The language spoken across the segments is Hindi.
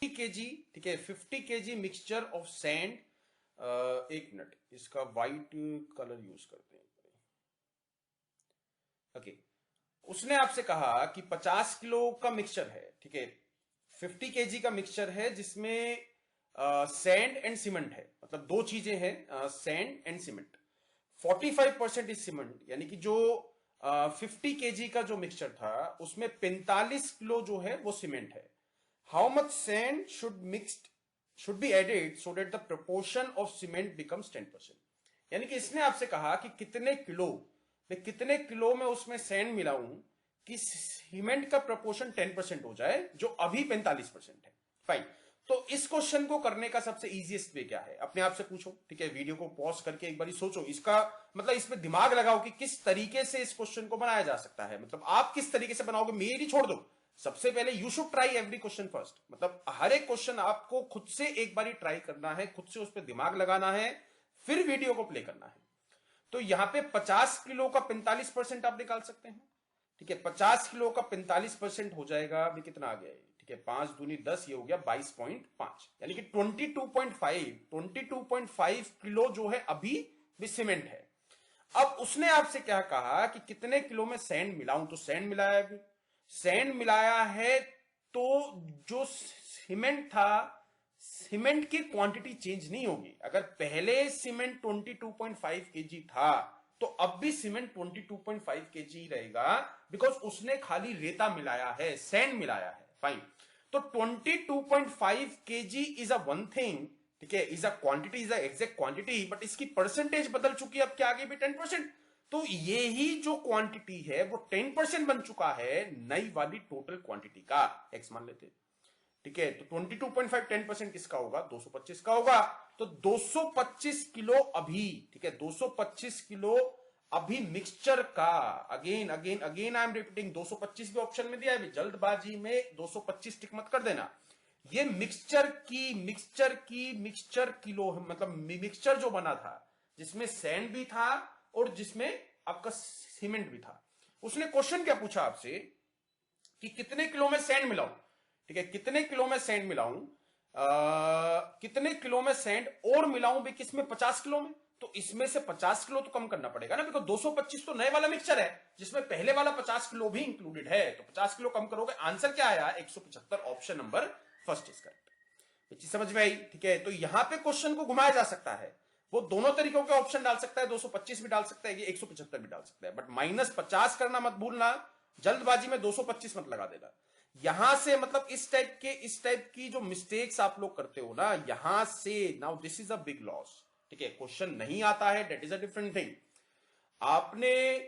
केजी, ठीक है, 50 केजी मिक्सचर ऑफ सैंड। एक मिनट, इसका व्हाइट कलर यूज करते हैं। ओके, उसने आपसे कहा कि 50 किलो का मिक्सचर है, ठीक है, 50 केजी का मिक्सचर है जिसमें सैंड एंड सीमेंट है, मतलब दो चीजें हैं, sand and cement. 45% is cement, यानी कि जो 50 केजी का जो मिक्सचर था उसमें 45 किलो जो है वो सीमेंट है। How much sand should be added so that the proportion of cement becomes 10%। यानी कि इसने आपसे कहा कि कितने किलो में उसमें सैंड मिलाऊं कि सीमेंट का प्रोपोर्शन 10% हो जाए, जो अभी 45% है। फाइन, तो इस क्वेश्चन को करने का सबसे इजीएस्ट वे क्या है, अपने आप से पूछो, ठीक है, वीडियो को पॉज करके एक बार सोचो, इसका मतलब इसमें दिमाग लगाओ कि किस तरीके से इस क्वेश्चन को बनाया जा सकता है, मतलब आप किस तरीके से बनाओगे, मेरी छोड़ दो। सबसे पहले you should try every question first, मतलब हर एक क्वेश्चन आपको खुद से एक बार ट्राई करना है, खुद से उस पर दिमाग लगाना है, फिर वीडियो को प्ले करना है। तो यहां पे 50 किलो का 45% आप निकाल सकते हैं, ठीक है, 50 किलो का 45% हो जाएगा अभी कितना आ गया, ठीक है, 5 दूनी 10, ये हो गया 22.5, यानी कि 22.5 किलो जो है अभी भी सीमेंट है। अब उसने आपसे क्या कहा कि कितने किलो में सैंड मिलाऊं, तो सैंड मिलाया है, अभी सैंड मिलाया है, तो जो सीमेंट था, सीमेंट की क्वांटिटी चेंज नहीं होगी। अगर पहले सीमेंट 22.5 केजी था तो अब भी सीमेंट 22.5 केजी रहेगा, बिकॉज उसने खाली रेता मिलाया है, सैंड मिलाया है। फाइन, तो 22.5 KG is a one thing, ठीक है, is a quantity, is a exact quantity, but इसकी परसेंटेज बदल चुकी है, अब क्या आगे भी 10%। तो ये ही जो क्वांटिटी है वो 10% बन चुका है नई वाली टोटल क्वांटिटी का, एक्स मान लेते हैं, ठीक है। तो 22.5 10% किसका होगा, 225 का होगा। तो 225 किलो अभी, ठीक है, 225 किलो अभी मिक्सचर का, again again again I am repeating, 225 भी ऑप्शन में दिया है, जल्दबाजी में 225 टिक मत कर देना। ये मिक्सचर किलो, मतलब मिक्सचर जो बना था जिसमें सैंड भी था और जिसमें आपका सीमेंट भी था। उसने क्वेश्चन क्या पूछा आपसे कि कितने किलो में सैंड मिलाऊं, ठीक है, कितने किलो में सैंड मिलाऊं, कितने किलो में सैंड और मिलाऊं भी, किसमें, 50 किलो में। तो इसमें से 50 किलो तो कम करना पड़ेगा ना, बिकॉज 225 तो नए वाला मिक्सचर है जिसमें पहले वाला 50 किलो भी इंक्लूडेड है, तो 50 किलो कम करोगे, आंसर क्या आया, 175, option number first is correct. ये चीज समझ में आई, ठीक है। तो यहां पे क्वेश्चन को घुमाया जा सकता है, वो दोनों तरीकों के ऑप्शन डाल सकता है, 225 भी डाल सकता है, ये 175 भी डाल सकता है, बट -50 करना मत भूलना, जल्दबाजी में 225 मत लगा देना। यहां से मतलब इस टाइप की जो मिस्टेक्स आप लोग करते हो ना, यहां से, now this is a big loss, ठीक है, क्वेश्चन नहीं आता है, that is a different thing. आपने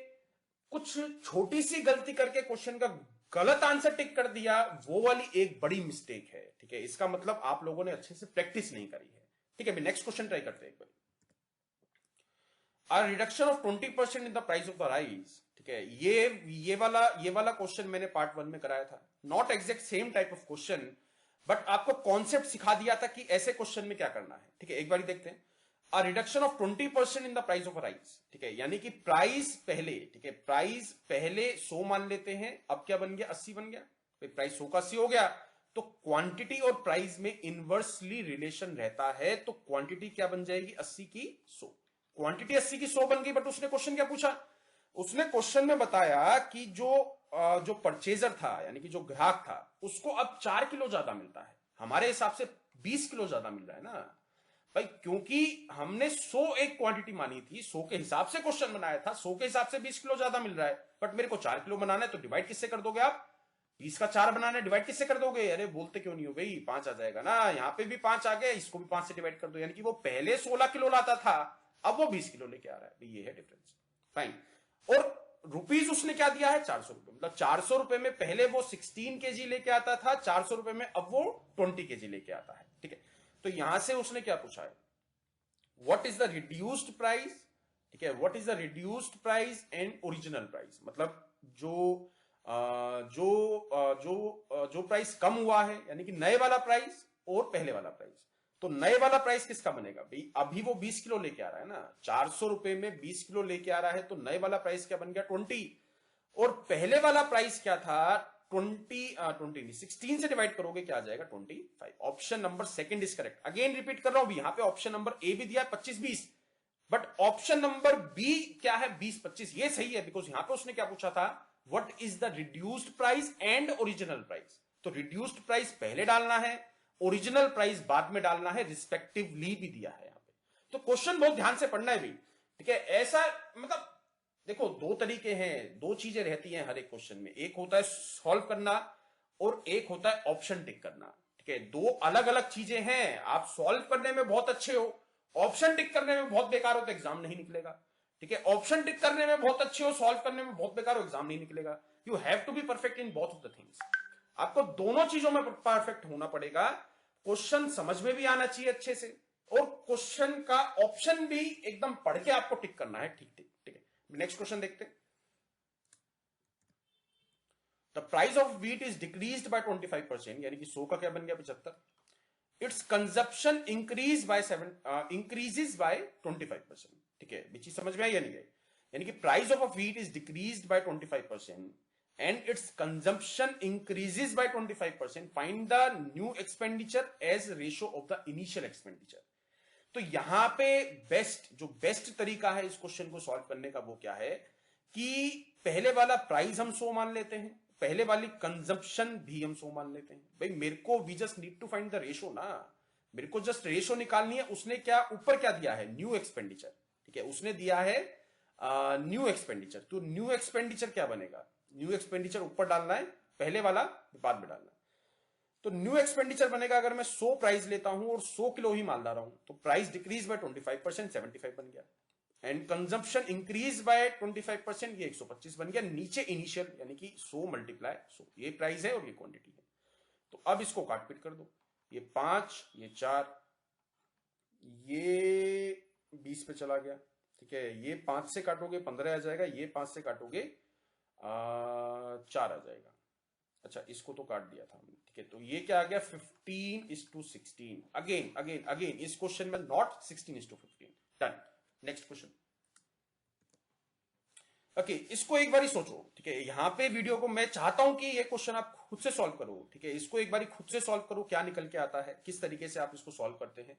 कुछ छोटी सी गलती करके क्वेश्चन का गलत आंसर टिक कर दिया, वो वाली एक बड़ी मिस्टेक है, ठीक है, इसका मतलब आप लोगों ने अच्छे से प्रैक्टिस नहीं करी है, ठीक है। नेक्स्ट क्वेश्चन ट्राई करते हैं एक बार। A reduction of 20% in the price of the rice, ठीक है, ये वाला क्वेश्चन मैंने पार्ट 1 में कराया था, not exact same type of question, but आपको कॉन्सेप्ट सिखा दिया था कि ऐसे क्वेश्चन में क्या करना है, ठीक है। एक बार देखते हैं, a reduction of 20% in the price of rice, ठीक है, यानी कि प्राइस पहले, ठीक है, प्राइस पहले 100 मान लेते हैं, अब क्या बन गया, 80 बन गया, प्राइस 100 का 80 हो गया, तो क्वांटिटी और प्राइस में इनवर्सली रिलेशन रहता है, तो क्वांटिटी क्या बन जाएगी, 80 की 100, क्वांटिटी 80 की 100 बन गई। बट उसने क्वेश्चन क्या पूछा, उसने क्वेश्चन में बताया कि जो परचेजर था, यानी कि जो ग्राहक था, उसको अब 4 किलो ज्यादा मिलता है, हमारे हिसाब से 20 किलो ज्यादा मिल रहा है ना भाई, क्योंकि हमने 100 एक क्वांटिटी मानी थी, 100 के हिसाब से क्वेश्चन बनाया था, 100 के हिसाब से 20 किलो ज्यादा मिल रहा है, बट मेरे को 4 किलो बनाना है, तो डिवाइड किससे कर दोगे आप, 20 का 4 बनाना है, डिवाइड किससे कर दोगे, अरे बोलते क्यों नहीं हो भाई, 5 आ जाएगा ना, यहां पे भी 5 आ गया, इसको भी 5 से डिवाइड कर दो, यानी कि वो पहले 16 किलो लाता था, अब वो 20 किलो लेके आ रहा है, ये है डिफरेंस। फाइन, और रुपीज उसने क्या दिया है, 400 रुपए, मतलब 400 रुपए में पहले वो 16 केजी लेके आता था, 400 रुपए में अब वो 20 केजी लेके आता है, ठीक है। तो यहां से उसने क्या पूछा है, what is the reduced price, ठीक है, what is the reduced price and original price, मतलब जो प्राइस कम हुआ है, यानी कि नए वाला प्राइस और पहले वाला प्राइस। तो नए वाला प्राइस किसका बनेगा भाई, अभी वो 20 किलो लेके आ रहा है ना, 400 रुपए में 20 किलो लेके आ रहा है, तो नए वाला प्राइस क्या बन गया, 20, और पहले वाला प्राइस क्या था, 20 नहीं 16 से डिवाइड करोगे क्या आ जाएगा 25। Option number second is correct. Again repeat कर रहा हूं, यहां पे ऑप्शन नंबर ए भी दिया है 25-20, बट ऑप्शन नंबर बी क्या है 20-25, ये सही है बिकॉज यहां पे उसने क्या पूछा था, what is the reduced price and original price. तो रिड्यूस्ड प्राइस पहले डालना है, ओरिजिनल प्राइस बाद में डालना है, रिस्पेक्टिवली भी दिया है यहां पे। तो क्वेश्चन बहुत ध्यान से पढ़ना है भी, ठीक है। ऐसा मतलब देखो दो तरीके हैं, दो चीजें रहती हैं हर एक क्वेश्चन में, एक होता है सॉल्व करना और एक होता है ऑप्शन टिक करना, ठीक है। दो अलग अलग चीजें हैं। आप सॉल्व करने में बहुत अच्छे हो, ऑप्शन टिक करने में बहुत बेकार हो तो एग्जाम नहीं निकलेगा, ठीक है। ऑप्शन टिक करने में बहुत अच्छे हो, सॉल्व करने में बहुत बेकार हो, एग्जाम नहीं निकलेगा। You have to be perfect in both of the things. आपको दोनों चीजों में परफेक्ट होना पड़ेगा। क्वेश्चन समझ में भी आना चाहिए अच्छे से, और क्वेश्चन का ऑप्शन भी एकदम पढ़ के आपको टिक करना है, ठीक ठीक ठीक है। नेक्स्ट क्वेश्चन देखते हैं। The price of wheat is decreased bye 25%, यानी कि 100 का क्या बन गया 75। इट्स कंजप्शन इंक्रीजेस बाय 25%, ठीक है। ये चीज समझ में आई या नहीं आई? यानी कि price of a wheat is decreased bye 25% and its consumption increases by 25%, find the new expenditure as ratio of the initial expenditure। तो यहां पे बेस्ट तरीका है इस क्वेश्चन को सॉल्व करने का वो क्या है कि पहले वाला प्राइस हम 100 मान लेते हैं, पहले वाली कंजप्शन भी हम 100 मान लेते हैं। भाई मेरे को we just need to find the ratio ना, मेरे को जस्ट रेशो निकालनी है। उसने क्या ऊपर क्या दिया है, न्यू एक्सपेंडिचर, ठीक है। उसने दिया है न्यू एक्सपेंडिचर, तो न्यू एक्सपेंडिचर क्या बनेगा, न्यू एक्सपेंडिचर ऊपर डालना है, पहले वाला बाद में डालना है। तो न्यू एक्सपेंडिचर बनेगा, अगर मैं 100 प्राइस लेता हूं और 100 किलो ही माल ला रहा हूं, तो प्राइस डिक्रीज बाय 25%, 75 बन गया। एंड कंजम्पशन इंक्रीज बाय 25%, ये 125 बन गया। नीचे इनिशियल यानी कि 100 मल्टीप्लाई 100, ये प्राइस है और ये क्वांटिटी है। तो अब इसको काट पीट कर दो, ये 5, ये 4, ये 20 पे चला गया, ठीक है। ये 5 से काटोगे 15 आ जाएगा, ये 5 से काटोगे 4 आ जाएगा। अच्छा इसको तो काट दिया था हमने, ठीक है। तो ये क्या आ गया 15:16। अगेन इस क्वेश्चन में not 16:15। Done. Next question. Okay इसको एक बार सोचो, ठीक है। यहां पे वीडियो को मैं चाहता हूं कि ये क्वेश्चन आप खुद से सॉल्व करो, ठीक है। इसको एक बार खुद से सॉल्व करो, क्या निकल के आता है, किस तरीके से आप इसको सॉल्व करते हैं।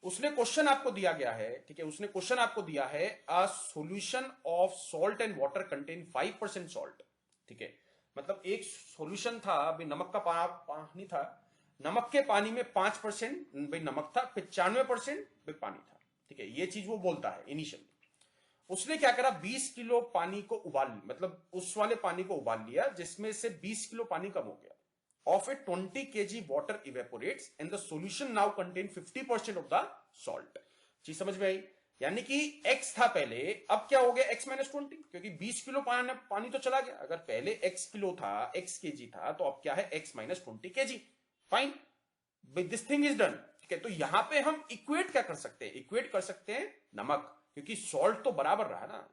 उसने क्वेश्चन आपको दिया गया है, ठीक है। उसने क्वेश्चन आपको दिया है a solution of salt and water contain 5% salt, ठीक है। मतलब एक सॉल्यूशन था, अभी नमक का पानी था, नमक के पानी में 5% भाई नमक था, 95% भाई पानी था, ठीक है। ये चीज वो बोलता है इनिशियली। उसने क्या करा, 20 किलो पानी को उबाल, मतलब उस वाले पानी को उबाल लिया जिसमें से 20 किलो पानी कम हो गया। Of it 20 kg water evaporates and the solution now contain 50% of the salt। चीज समझ में आई? यानी कि x था पहले, अब क्या हो गया x - 20, क्योंकि 20 किलो पानी तो चला गया। अगर पहले x किलो था, x केजी था, तो अब क्या है x - 20 kg। Fine, this thing is done, ठीक है। तो यहां पे हम इक्वेट क्या कर सकते हैं, इक्वेट कर सकते हैं नमक, क्योंकि सॉल्ट तो बराबर रहा ना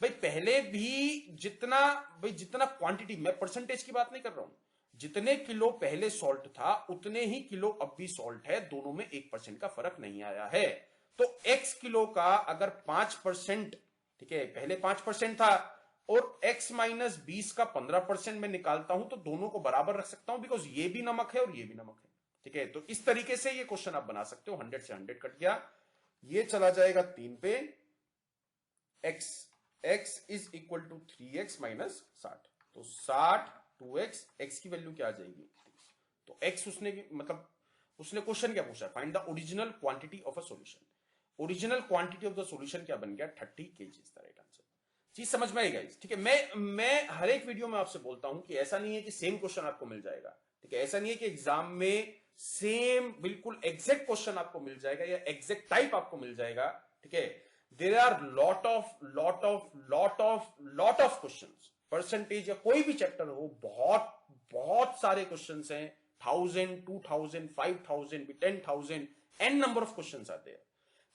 भाई। पहले भी जितना क्वांटिटी, मैं परसेंटेज की बात नहीं कर रहा हूं, जितने किलो पहले सॉल्ट था उतने ही किलो अब भी सॉल्ट है, दोनों में 1% का फर्क नहीं आया है। तो x किलो का अगर 5%, ठीक है, पहले 5% था, और x - 20 का 15% में निकालता हूं तो दोनों को बराबर रख सकता हूं, बिकॉज ये भी नमक है और ये भी नमक है, ठीक है। तो इस तरीके से ये क्वेश्चन आप बना सकते हो। 100 से 100 कट गया, ये चला जाएगा 3 पे, x is equal to 3x - 60, तो 60 2x, x की वैल्यू क्या आ जाएगी, तो x उसने मतलब उसने क्वेश्चन क्या पूछा, find the original quantity of a solution. Original quantity of the solution क्या बन गया, 30 kg is the right answer. चीज समझ में आई गाइस, ठीक है। मैं हर एक वीडियो में आपसे बोलता हूं कि ऐसा नहीं है कि सेम क्वेश्चन आपको मिल जाएगा, ठीक है। ऐसा नहीं है कि एग्जाम में सेम बिल्कुल एग्जैक्ट क्वेश्चन आपको मिल जाएगा या एग्जैक्ट टाइप आपको मिल जाएगा, ठीक है। There are lot of questions, percentage या कोई भी चैप्टर हो, बहुत सारे क्वेश्चंस हैं, 1000 2000 5000 10,000 एन नंबर ऑफ क्वेश्चंस आते हैं।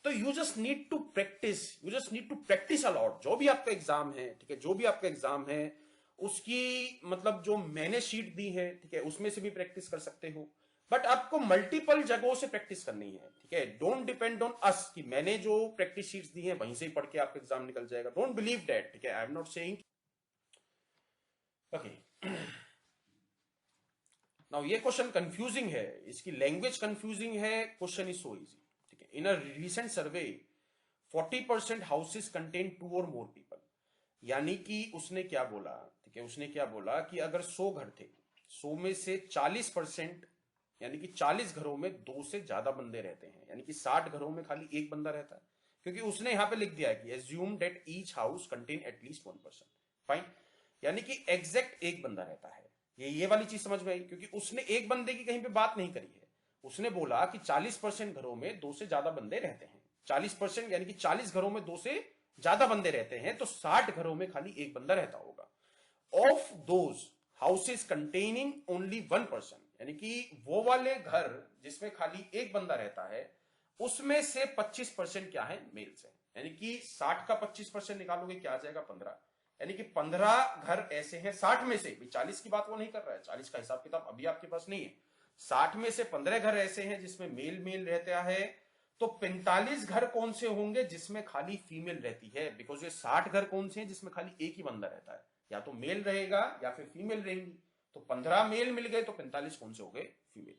तो you just need to practice a lot. जो भी आपका एग्जाम है, ठीक है, जो भी आपका एग्जाम है उसकी मतलब जो मैंने शीट दी है, ठीक है, उसमें से भी प्रैक्टिस कर सकते हो, बट आपको मल्टीपल जगहों से प्रैक्टिस करनी है, ठीक है। डोंट डिपेंड ऑन अस कि मैंने जो प्रैक्टिस शीट्स दी हैं वहीं से ही पढ़ के आपका एग्जाम निकल जाएगा। डोंट बिलीव दैट, ठीक है। I am not saying, okay. Now ये क्वेश्चन कंफ्यूजिंग है, इसकी लैंग्वेज कंफ्यूजिंग है, क्वेश्चन इज सो इजी, ठीक है। In a recent survey 40% houses contain 2 और मोर पीपल। यानी कि उसने क्या बोला, ठीक है, उसने क्या बोला कि अगर 100 घर थे, 100 में से 40%, यानी कि 40 घरों में 2 से ज्यादा बंदे रहते हैं, यानी कि 60 घरों में खाली एक बंदा रहता है, क्योंकि उसने यहां पे लिख दिया है कि assume that each house contain at least 1%। Fine, यानी कि एग्जैक्ट एक बंदा रहता है। ये वाली चीज समझ में आई, क्योंकि उसने एक बंदे की कहीं पे बात नहीं करी है। उसने बोला कि 40% घरों में 2 से ज्यादा बंदे रहते हैं, 40% यानी कि 40 घरों में 2 से ज्यादा बंदे रहते हैं, तो 60 घरों में खाली एक बंदा रहता होगा। Of those houses containing only 1%, यानी कि वो वाले घर जिसमें खाली एक बंदा रहता है, उसमें से 25% क्या है, मेल्स है। यानी कि 60 का 25% निकालोगे क्या आ जाएगा, 15। यानी कि 15 घर ऐसे हैं 60 में से, 40 की बात वो नहीं कर रहा है, 40 का हिसाब किताब अभी आपके पास नहीं है। 60 में से 15 घर ऐसे हैं जिसमें मेल मेल रहता है, तो 45 घर कौन से होंगे जिसमें खाली फीमेल रहती है, बिकॉज ये 60 घर कौन से हैं जिसमें खाली एक ही बंदा रहता है, या तो मेल रहेगा या फिर फीमेल रहेंगी। तो 15 मेल मिल गए, तो 45 कौन से हो गए, female.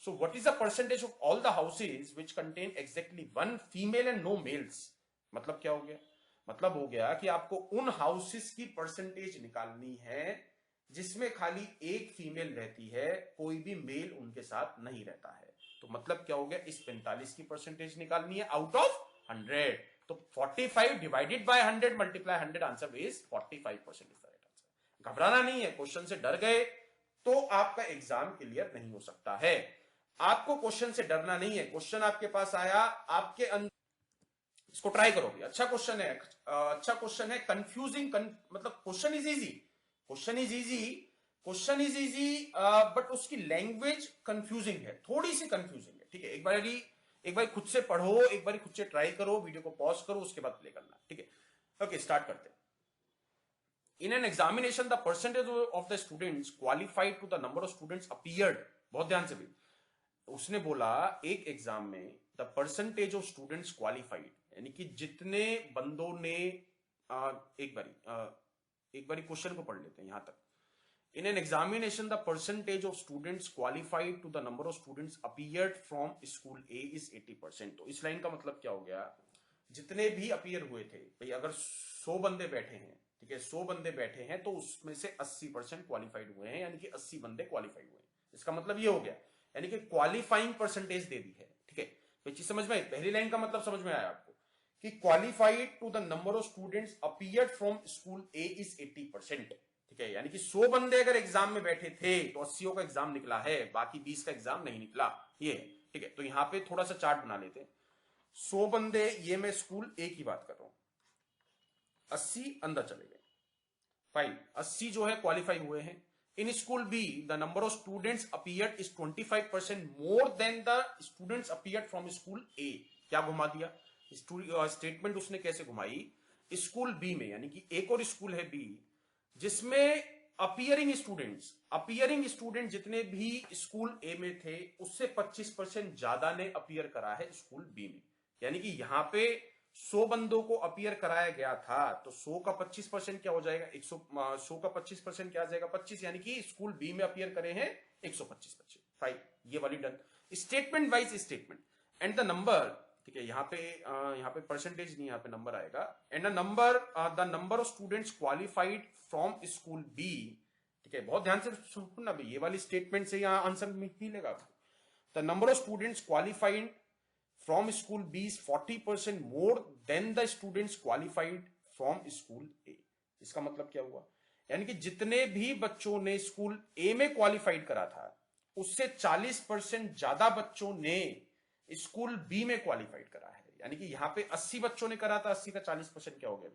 So what is the percentage of all the houses which contain exactly 1 female and no males. मतलब क्या हो गया, मतलब हो गया कि आपको उन हाउसेस की परसेंटेज निकालनी है जिसमें खाली एक फीमेल रहती है, कोई भी मेल उनके साथ नहीं रहता है। तो मतलब क्या हो गया, इस 45 की परसेंटेज निकालनी है आउट ऑफ 100। तो 45 divided by 100 multiply 100, answer is 45% is the right answer. घबराना नहीं है, क्वेश्चन से डर गए तो आपका एग्जाम क्लियर नहीं हो सकता है। आपको क्वेश्चन से डरना नहीं है, क्वेश्चन आपके पास आया, आपके अंदर इसको ट्राई करो भी, अच्छा क्वेश्चन है, अच्छा क्वेश्चन है, कंफ्यूजिंग मतलब question is easy, question is easy, question is easy, but उसकी लैंग्वेज कंफ्यूजिंग है, थोड़ी सी कंफ्यूजिंग है, ठीक है। एक बार खुद से पढ़ो, एक बार खुद से ट्राई करो, वीडियो को पॉज करो, उसके बाद प्ले करना, ठीक है। ओके, स्टार्ट करते हैं। In an examination the percentage of the students qualified to the number of students appeared, बहुत ध्यान से भी, उसने बोला एक एग्जाम में the percentage of students qualified, यानी कि जितने बंदों ने एक बारी क्वेश्चन को पढ़ लेते हैं यहां तक। In an examination the percentage of students qualified to the number of students appeared from school A is 80%। तो इस लाइन का मतलब क्या हो गया, जितने भी अपीयर हुए थे भाई, अगर 100 बंदे बैठे हैं, ठीक है, 100 बंदे बैठे हैं, तो उसमें से 80% क्वालिफाइड हुए हैं, यानी कि 80 बंदे क्वालिफाइड हुए हैं। इसका मतलब ये हो गया, यानी कि क्वालिफाइंग परसेंटेज दे दी है, ठीक है। तो चीज समझ में आई, पहली लाइन का मतलब समझ में आया आपको कि qualified to the number of students appeared from school A is 80%, ठीक है। यानी कि 100 बंदे अगर एग्जाम में बैठे थे तो 80 का एग्जाम निकला है, बाकी 20 का एग्जाम नहीं निकला, ये है, ठीक है। तो यहां पे थोड़ा सा चार्ट बना लेते हैं। 100 बंदे, ये मैं स्कूल ए की बात कर रहा हूं, 80 अंदर चले गए, फाइन, 80 जो है क्वालिफाई हुए हैं। In school B the number of students appeared is 25% more than the students appeared from school A. क्या घुमा दिया, स्टेटमेंट उसने कैसे घुमाई, स्कूल बी में, यानी कि एक और स्कूल है बी, जिसमें अपीयरिंग स्टूडेंट जितने भी स्कूल ए में थे, उससे 25% ज्यादा ने अपीयर करा है स्कूल बी में। यानी कि यहां पे 100 बंदों को अपीयर कराया गया था, तो 100 का 25% क्या हो जाएगा, 100 का 25% क्या आ जाएगा, 25, यानी कि स्कूल बी में अपीयर करे हैं 125 बच्चे, फाइन, ये वाली done. Statement wise statement and the number, ठीक है, यहाँ पे परसेंटेज नहीं, यहाँ पे नंबर आएगा, and the number of students qualified from school B, ठीक है, बहुत ध्यान से सुनना भाई, ये वाली स्टेटमेंट से यहाँ आंसर मिलेगा आपको। The number of students qualified from school B is 40% more than the students qualified from school A। इसका मतलब क्या हुआ, यानी कि जितने भी बच्चों ने स्कूल ए में क्वालिफाइड करा था, उससे 40% ज्यादा बच्चों ने स्कूल बी में क्वालिफाइड करा है। यानी कि यहां पे 80 बच्चों ने करा था, 80 का 40% क्या हो गया,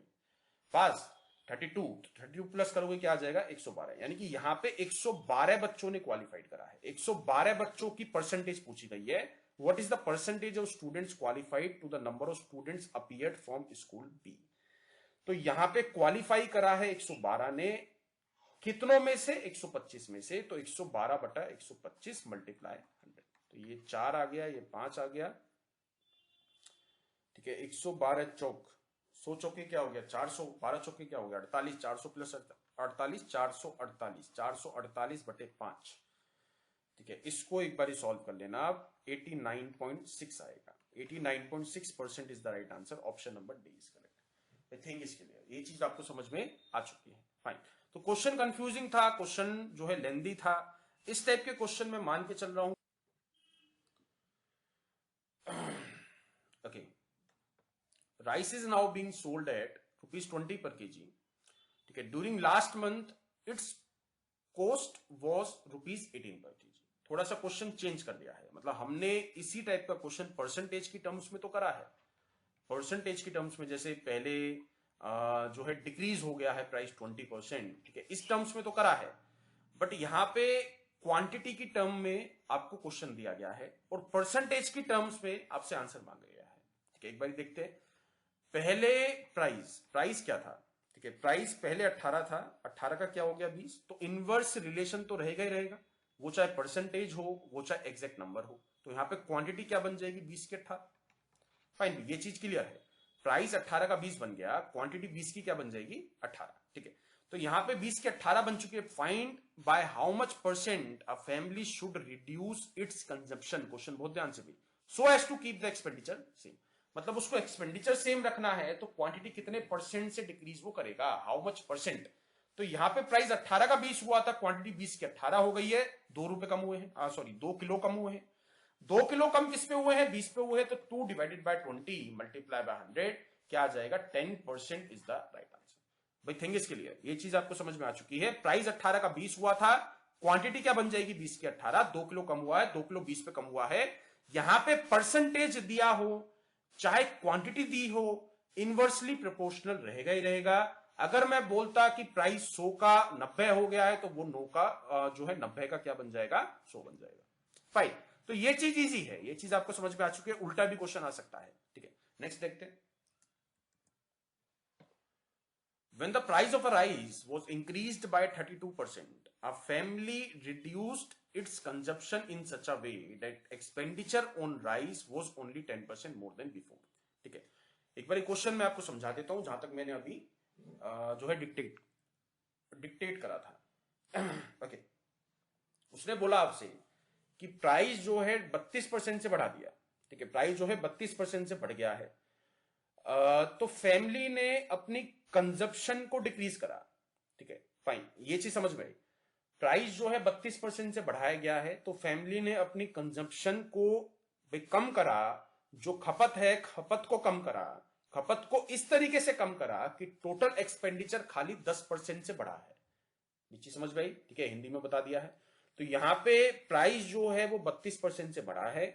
पास 32 प्लस करोगे क्या आ जाएगा, 112। यानी कि यहां पे 112 बच्चों ने क्वालिफाइड करा है, 112 बच्चों की परसेंटेज पूछी गई है। What is the percentage of students qualified to the number of students appeared from school B। तो यहां पे क्वालिफाई करा है 112 ने, कितनों में से, 125 में से, तो 112 बटा 125 मल्टीप्लाई 100, तो ये 4 आ गया, ये 5 आ गया, ठीक है। 112 चौक, 100 चौके क्या हो गया, 400, 12 चौके क्या हो गया, 48, 400 प्लस 48, 448, 448 बटे 5, ठीक है, इसको एक बार सॉल्व कर लेना आप, 89.6 आएगा। 89.6% is the right answer, option number D is correct. I think इसके लिए ये चीज आपको समझ में आ चुकी है। फाइन, तो क्वेश्चन कंफ्यूजिंग था, क्वेश्चन जो है लेंदी था। इस टाइप के क्वेश्चन में मान के चल रहा हूं। Okay, rice is now being sold at ₹20 per kg। ठीक है, during last month it's cost was ₹18 per kg। थोड़ा सा क्वेश्चन चेंज कर दिया है, मतलब हमने इसी टाइप का क्वेश्चन परसेंटेज की टर्म्स में तो करा है। परसेंटेज की टर्म्स में जैसे पहले जो है डिक्रीज हो गया है प्राइस 20%, ठीक है, इस टर्म्स में तो करा है। बट यहां पे क्वांटिटी की टर्म में आपको क्वेश्चन दिया गया है और परसेंटेज की टर्म्स में आपसे आंसर मांगा गया है। ठीक है, एक बार देखते हैं। पहले प्राइस क्या था? ठीक है, प्राइस पहले 18 था, 18 का क्या हो गया 20, तो इनवर्स रिलेशन तो रहेगा ही रहेगा, वो चाहे परसेंटेज हो वो चाहे एग्जैक्ट नंबर हो। तो यहां पे क्वांटिटी क्या बन जाएगी 20 के 18। फाइन, ये चीज क्लियर है। प्राइस 18 का 20 बन गया, क्वांटिटी 20 की क्या बन जाएगी 18। ठीक है, तो यहां पे 20 के 18 बन चुके हैं। Find by how much percent a family should reduce its consumption. Question बहुत ध्यान से भी, so as to keep the expenditure same, मतलब उसको एक्सपेंडिचर सेम रखना है तो क्वांटिटी कितने परसेंट से डिक्रीज वो करेगा, हाउ मच परसेंट। तो यहां पे प्राइस 18 का 20 हुआ था, क्वांटिटी 20 के 18 हो गई है, 2 रुपए कम हुए हैं, सॉरी 2 किलो कम हुए हैं। 2 किलो कम किस पे हुए हैं 20 पे हुए हैं, तो 2 डिवाइडेड बाय 20 मल्टीप्लाई बाय 100 क्या आ जाएगा 10% इज द राइट आंसर। भाई थिंग इसके लिए ये चीज आपको समझ में आ चुकी है। प्राइस 18 का 20 हुआ था, क्वांटिटी क्या बन जाएगी 20 के 18, 2 किलो कम हुआ है, 2 किलो 20 पे कम हुआ है। यहां पे परसेंटेज दिया हो चाहे क्वांटिटी दी हो, इनवर्सली प्रोपोर्शनल रहेगा ही रहेगा। अगर मैं बोलता कि प्राइस 100 का 90 हो गया है तो वो 9 का जो है 90 का क्या बन जाएगा 100 बन जाएगा। फाइन, तो ये चीज इजी है, ये चीज आपको समझ में आ चुकी है। उल्टा भी क्वेश्चन आ सकता है। ठीक है, नेक्स्ट देखते हैं। When the price of a rice was increased by 32%, a family reduced its consumption in such a way that expenditure on rice was only 10% more than before। ठीक है, एक बार क्वेश्चन मैं आपको समझा देता हूं जहां तक मैंने अभी जो है डिक्टेट करा था। ओके, उसने बोला आपसे कि प्राइस जो है 32% से बढ़ा दिया। ठीक है, प्राइस जो है 32% से बढ़ गया है, तो फैमिली ने अपनी कंजप्शन को डिक्रीज करा। ठीक है, फाइन, ये चीज समझ में आई। प्राइस जो है 32% से बढ़ाया गया है तो फैमिली ने अपनी कंजप्शन को भी कम करा, जो खपत है खपत को कम करा, खपत को इस तरीके से कम करा कि टोटल एक्सपेंडिचर खाली 10% से बढ़ा है। ये चीज समझ में आई। ठीक है, हिंदी में बता दिया है। तो यहां पे प्राइस जो है वो 32% से बढ़ा है,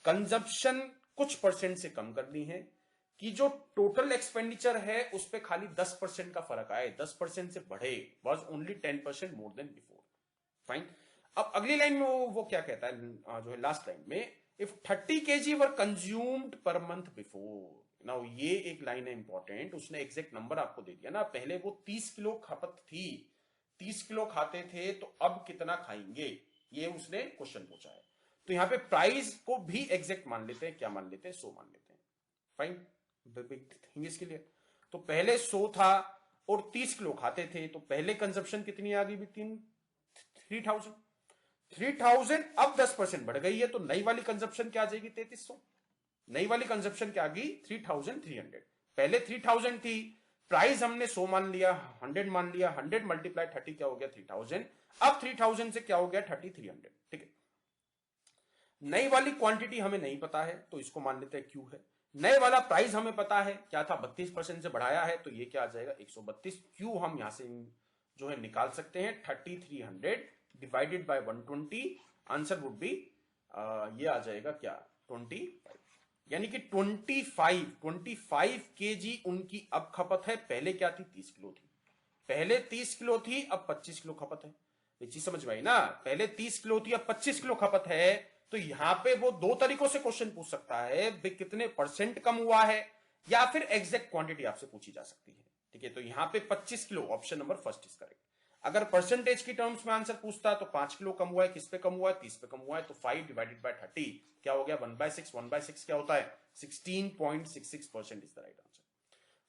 कंजप्शन कुछ परसेंट से कम करनी है कि जो टोटल एक्सपेंडिचर है उस पे खाली 10% का फर्क आए, 10% से बढ़े, was only 10% more than before. Fine, अब अगली लाइन में वो क्या कहता है जो है लास्ट लाइन में, if 30 kg were consumed per month before. Now ये एक लाइन है इंपॉर्टेंट, उसने एग्जैक्ट नंबर आपको दे दिया ना। पहले वो 30 किलो खपत थी, 30 किलो खाते थे, तो अब कितना खाएंगे, ये उसने क्वेश्चन पूछा है। तो यहां पे प्राइस को भी एग्जैक्ट मान लेते हैं, क्या मान लेते हैं 100 मान लेते हैं। फाइन, थिंग इसके लिए, तो पहले 100 था और 30 किलो खाते थे, तो पहले कंजप्शन कितनी आ गई 3000। 3000 अब 10% बढ़ गई है, तो नई वाली कंजप्शन क्या आ जाएगी 3300। नई वाली कंजप्शन क्या आ गई 3300। पहले 3000 थी, प्राइस हमने 100 मान लिया, 100 मान लिया, 100 मल्टीप्लाई 30 क्या हो गया 3000। अब 3000 से क्या हो गया 3300। ठीक है, नई वाली क्वांटिटी हमें नहीं पता है तो इसको मान लेते हैं क्यू है। नए वाला प्राइस हमें पता है क्या था 32% से बढ़ाया है, तो ये क्या आ जाएगा 132। क्यू हम यहां से जो है निकाल सकते हैं 3300 divided by 120, answer would B ये आ जाएगा क्या 25, यानी कि 25 केजी उनकी अब खपत है। पहले क्या थी 30 किलो थी, पहले 30 किलो थी अब 25 किलो खपत है। ये चीज समझ में आई ना, पहले 30 किलो थी अब 25 किलो खपत है। तो यहां पे वो दो तरीकों से क्वेश्चन पूछ सकता है, कितने परसेंट कम हुआ है, या फिर एग्जैक्ट क्वांटिटी आपसे पूछी जा सकती है। ठीक है, तो यहां पे 25 kilo option number first is correct. अगर परसेंटेज की टर्म्स में आंसर पूछता तो 5 किलो कम हुआ है, किस पे कम हुआ है 30 पे कम हुआ है, तो 5 डिवाइडेड बाय 30 क्या हो गया 1/6। 1/6 क्या होता है 16.66% इज द राइट आंसर।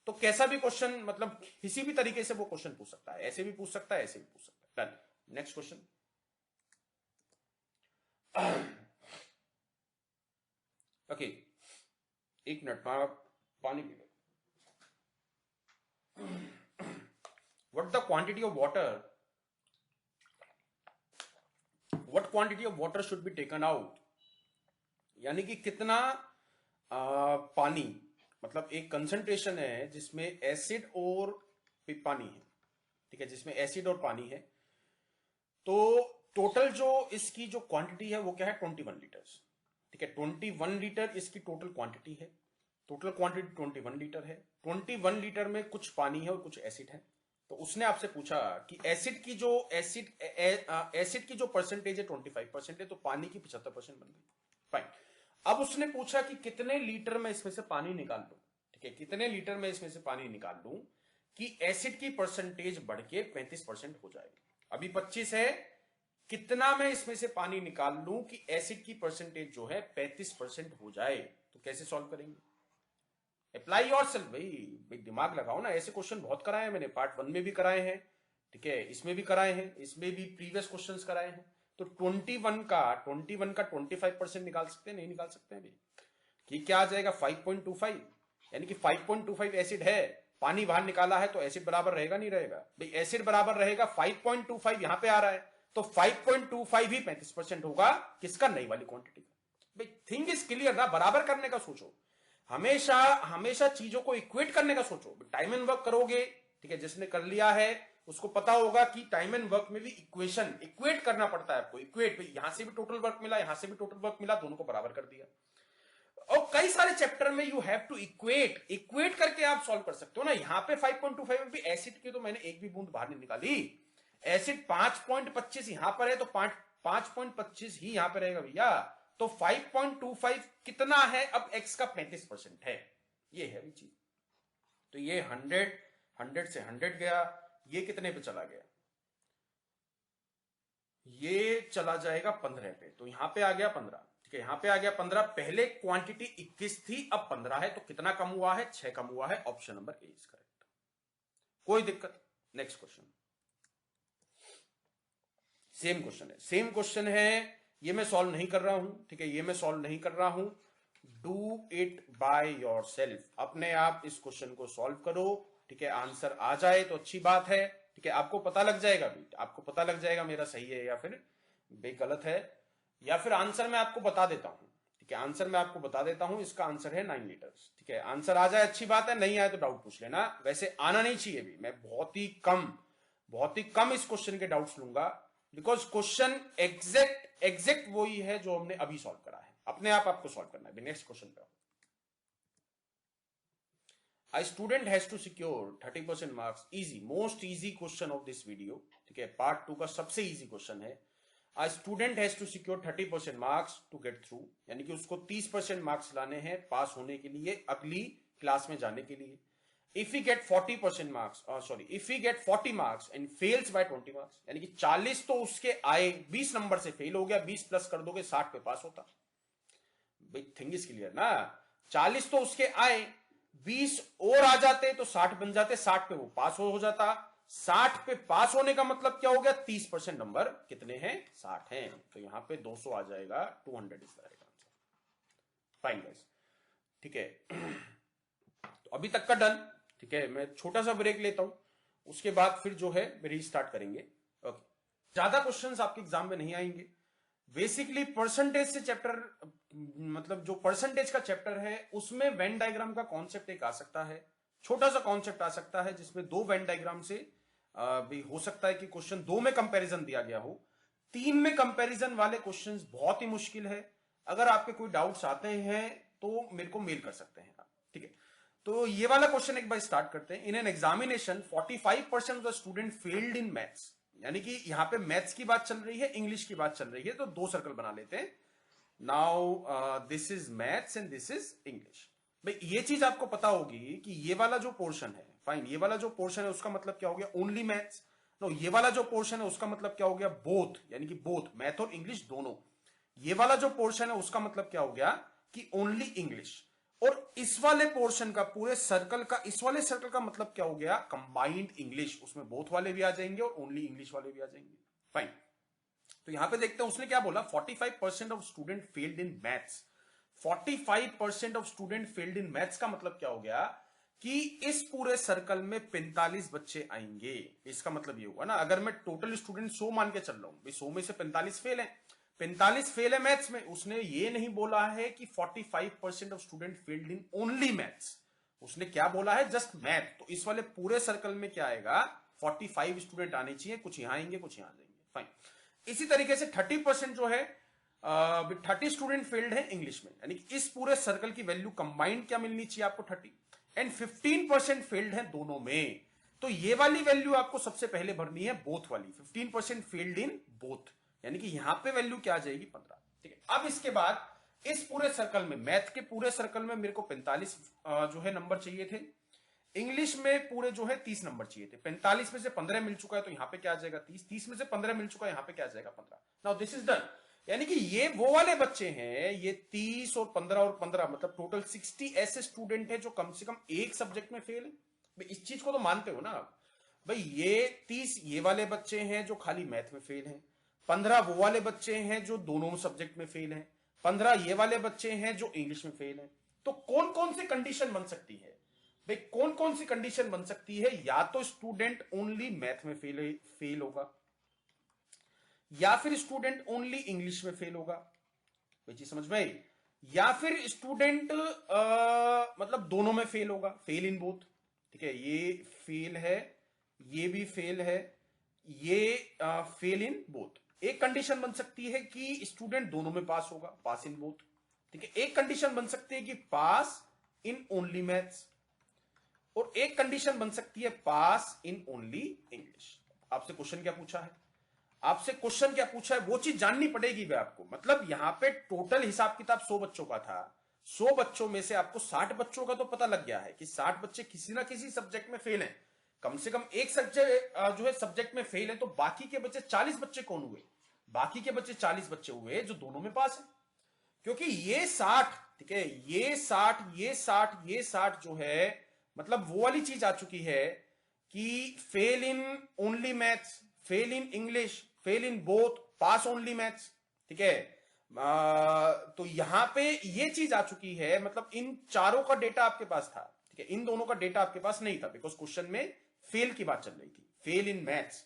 तो कैसा भी क्वेश्चन, मतलब किसी भी तरीके से वो क्वेश्चन पूछ सकता है, ऐसे भी पूछ सकता है, ऐसे भी पूछ सकता है। Done, next question. ओके, एक मिनट पानी P low. What the quantity of water? What quantity of water should be taken out? यानी कि कितना पानी, मतलब एक कंसंट्रेशन है जिसमें एसिड और पानी है, ठीक है, जिसमें एसिड और पानी है, तो टोटल जो इसकी जो क्वांटिटी है वो क्या है, 21 लीटर, ठीक है, 21 लीटर इसकी टोटल क्वांटिटी है। टोटल क्वांटिटी 21 लीटर है। 21 लीटर में कुछ पानी है और कुछ एसिड है। तो उसने आपसे पूछा कि एसिड की जो परसेंटेज है 25% है, तो पानी की 75% बन गई। फाइन। अब उसने पूछा कि कितने लीटर में इसमें से पानी निकाल लूं, ठीक है, कितने लीटर में इसमें से पानी निकाल लूं कि एसिड की परसेंटेज बढ़ के 35% हो जाएगी। अभी 25 है, कितना मैं इसमें से पानी निकाल लूं कि एसिड की परसेंटेज जो है 35% हो जाए। तो कैसे सॉल्व करेंगे? अप्लाई योरसेल्फ भाई, दिमाग लगाओ ना। ऐसे क्वेश्चन बहुत कराए हैं मैंने, पार्ट 1 में भी कराए हैं, ठीक है, इसमें भी कराए हैं, इसमें भी प्रीवियस क्वेश्चंस कराए हैं। तो 21 का 25% निकाल सकते हैं, नहीं निकाल सकते हैं भाई? कि क्या आ जाएगा 5.25, यानी कि 5.25 एसिड है, पानी बाहर निकाला है, तो एसिड बराबर रहेगा नहीं रहेगा भाई? एसिड बराबर रहेगा 5.25, यहां पे आ रहा है, तो 5.25 ही 35% होगा किसका, नई वाली क्वांटिटी का। भाई थिंग इज क्लियर ना, बराबर करने का सोचो, हमेशा हमेशा चीजों को इक्वेट करने का सोचो। टाइम एंड वर्क करोगे, ठीक है, जिसने कर लिया है उसको पता होगा कि टाइम एंड वर्क में भी इक्वेशन इक्वेट करना पड़ता है आपको। इक्वेट, यहां से भी टोटल वर्क मिला, यहां से भी टोटल वर्क मिला, दोनों को बराबर कर दिया। और कई सारे चैप्टर में यू हैव टू इक्वेट करके आप सॉल्व कर सकते हो ना। यहां पे 5.25 में भी एसिड की तो मैंने एक भी बूंद बाहर नहीं निकाली। एसिड 5.25 यहां पर है, तो 5.25 ही यहां पर रहेगा भैया। तो 5.25 कितना है, अब x का 35% है, ये है चीज। तो ये 100 से 100 गया, ये कितने पे चला गया, ये चला जाएगा 15 पे, तो यहां पे आ गया 15, ठीक है, यहां पे आ गया 15। पहले क्वांटिटी 21 थी, अब 15 है, तो कितना कम हुआ है, 6 कम हुआ है। Option number A is correct, कोई दिक्कत। नेक्स्ट क्वेश्चन, सेम क्वेश्चन है, ये मैं सॉल्व नहीं कर रहा हूं, ठीक है, ये मैं सॉल्व नहीं कर रहा हूं। Do it by your self, अपने आप इस क्वेश्चन को सॉल्व करो, ठीक है। आंसर आ जाए तो अच्छी बात है, ठीक है, आपको पता लग जाएगा भी, आपको पता लग जाएगा मेरा सही है या फिर गलत है, या फिर आंसर मैं आपको बता देता हूं, ठीक है, आंसर मैं आपको बता देता हूं। इसका आंसर है 9 लीटर, ठीक है। आंसर आ जाए अच्छी बात है, नहीं आए तो डाउट पूछ लेना। वैसे आना नहीं चाहिए भी, मैं बहुत ही कम इस क्वेश्चन के डाउट्स लूंगा, बिकॉज क्वेश्चन एग्जैक्ट वही है जो हमने अभी सॉल्व करा है। अपने आप आपको सॉल्व करना है। नेक्स्ट क्वेश्चन पे, A student has to secure 30% marks, easy, most easy question of this video, ठीक है, पार्ट 2 का सबसे इजी क्वेश्चन है। A student has to secure 30% marks to get through, यानी कि उसको 30% मार्क्स लाने हैं पास होने के लिए, अगली क्लास में जाने के लिए। If he get 40% marks, if he get 40 marks and fails by 20 marks, यानी कि 40 तो उसके आए, 20 नंबर से फेल हो गया, 20 प्लस कर दोगे 60 पे पास होता। भाई थिंग इज क्लियर ना, 40 तो उसके आए, 20 और आ जाते तो 60 बन जाते, 60 पे वो पास हो जाता। 60 पे पास होने का मतलब क्या हो गया, 30% नंबर कितने हैं, 60 हैं, तो यहां पे 200 आ जाएगा, 200 is the right answer. Fine guys, ठीक है, तो अभी तक का डन, ठीक है। मैं छोटा सा ब्रेक लेता हूं, उसके बाद फिर जो है रीस्टार्ट करेंगे। ओके, ज्यादा क्वेश्चंस आपके एग्जाम में नहीं आएंगे। बेसिकली परसेंटेज से चैप्टर, मतलब जो परसेंटेज का चैप्टर है उसमें वेन डायग्राम का कॉन्सेप्ट एक आ सकता है, छोटा सा कॉन्सेप्ट आ सकता है, जिसमें 2 वेन डायग्राम से भी हो सकता है कि क्वेश्चन 2 में कंपैरिजन दिया गया हो। 3 में कंपैरिजन वाले क्वेश्चंस बहुत ही मुश्किल है। अगर आपके कोई डाउट्स आते हैं तो मेरे को मेल कर सकते हैं आप, ठीक है। तो ये वाला क्वेश्चन एक बार स्टार्ट करते हैं। In an examination 45% of the student failed in maths, यानी कि यहां पे मैथ्स की बात चल रही है, इंग्लिश की बात चल रही है, तो 2 सर्कल बना लेते हैं। Now this is maths and this is English. भाई ये चीज आपको पता होगी कि ये वाला जो पोर्शन है, फाइन, ये वाला जो पोर्शन है उसका मतलब क्या हो गया, ओनली मैथ्स। नो, ये वाला जो पोर्शन है उसका मतलब क्या हो गया, बोथ, यानी कि बोथ मैथ और इंग्लिश दोनों। ये वाला जो पोर्शन है उसका मतलब क्या हो गया कि ओनली इंग्लिश। और इस वाले पोर्शन का, पूरे सर्कल का, इस वाले सर्कल का मतलब क्या हो गया, कंबाइंड इंग्लिश। उसमें बोथ वाले भी आ जाएंगे और ओनली इंग्लिश वाले भी आ जाएंगे। फाइन, तो यहां पे देखते हैं उसने क्या बोला, 45% of student failed in maths. 45% of student failed in maths का मतलब क्या हो गया कि इस पूरे सर्कल में 45 बच्चे आएंगे। इसका मतलब ये हुआ ना, अगर मैं टोटल स्टूडेंट 100 मान के चल रहा हूं, 100 में से 45 फेल है, 45 फेल है मैथ्स में। उसने ये नहीं बोला है कि 45% of student failed in only maths, उसने क्या बोला है, जस्ट मैथ। तो इस वाले पूरे सर्कल में क्या आएगा, 45 स्टूडेंट आने चाहिए, कुछ यहां आएंगे कुछ यहां जाएंगे, फाइन। इसी तरीके से 30% जो है 30 स्टूडेंट फेल्ड है इंग्लिश में, यानी कि इस पूरे सर्कल की वैल्यू कंबाइंड क्या मिलनी चाहिए आपको, 30, एंड 15% फेल्ड है दोनों में। तो ये वाली वैल्यू आपको सबसे पहले भरनी है, बोथ वाली, 15% फेल्ड इन बोथ, यानी कि यहां पे वैल्यू क्या आ जाएगी, 15। ठीक है, अब इसके बाद इस पूरे सर्कल में, मैथ के पूरे सर्कल में मेरे को 45 जो है नंबर चाहिए थे, इंग्लिश में पूरे जो है 30 नंबर चाहिए थे। 45 में से 15 मिल चुका है तो यहां पे क्या आ जाएगा, 30, 30 में से 15 मिल चुका है, यहां पे क्या आ जाएगा, 15। नाउ दिस इज डन, यानी कि ये वो वाले बच्चे हैं, ये 30 और 15 और 15 मतलब टोटल 60 ऐसे स्टूडेंट हैं जो कम से कम एक सब्जेक्ट में फेल है। इस चीज को तो मानते हो ना आप भाई, ये 30 ये वाले बच्चे हैं जो खाली मैथ में फेल हैं, 15 वो वाले बच्चे हैं जो दोनों सब्जेक्ट में फेल हैं, 15 ये वाले बच्चे हैं जो इंग्लिश में फेल हैं। तो कौन कौन सी कंडीशन बन सकती है भाई, कौन कौन सी कंडीशन बन सकती है, या तो स्टूडेंट ओनली मैथ में फेल होगा, या फिर स्टूडेंट ओनली इंग्लिश में फेल होगा, कोई चीज समझ में आई, या फिर स्टूडेंट मतलब दोनों में फेल होगा, फेल इन बोथ। ठीक है, ये फेल है, ये भी फेल है, ये फेल इन बोथ। एक कंडीशन बन सकती है कि स्टूडेंट दोनों में पास होगा, पास इन बोथ। ठीक है, एक कंडीशन बन सकती है कि पास इन ओनली मैथ्स, और एक कंडीशन बन सकती है पास इन ओनली इंग्लिश। आपसे क्वेश्चन क्या पूछा है, आपसे क्वेश्चन क्या पूछा है वो चीज जाननी पड़ेगी वे आपको। मतलब यहां पे टोटल हिसाब किताब 100 बच्चों का था, 100 बच्चों में से आपको 60 बच्चों का तो पता लग गया है कि 60 बच्चे किसी ना किसी सब्जेक्ट में फेल हैं, कम से कम एक सब्जेक्ट जो है सब्जेक्ट में फेल है। तो बाकी के बच्चे 40 बच्चे कौन हुए, बाकी के बच्चे 40 बच्चे हुए जो दोनों में पास है, क्योंकि ये 60, ठीक है, ये 60 ये 60 ये 60 जो है, मतलब वो वाली चीज आ चुकी है कि fail in only maths, fail in English, fail in both, pass only maths. ठीक है, तो यहां पे ये चीज आ चुकी है, मतलब इन चारों का डेटा आपके पास था, ठीक है, इन दोनों का डेटा आपके पास नहीं था, बिकॉज क्वेश्चन में फेल की बात चल रही थी। Fail in maths,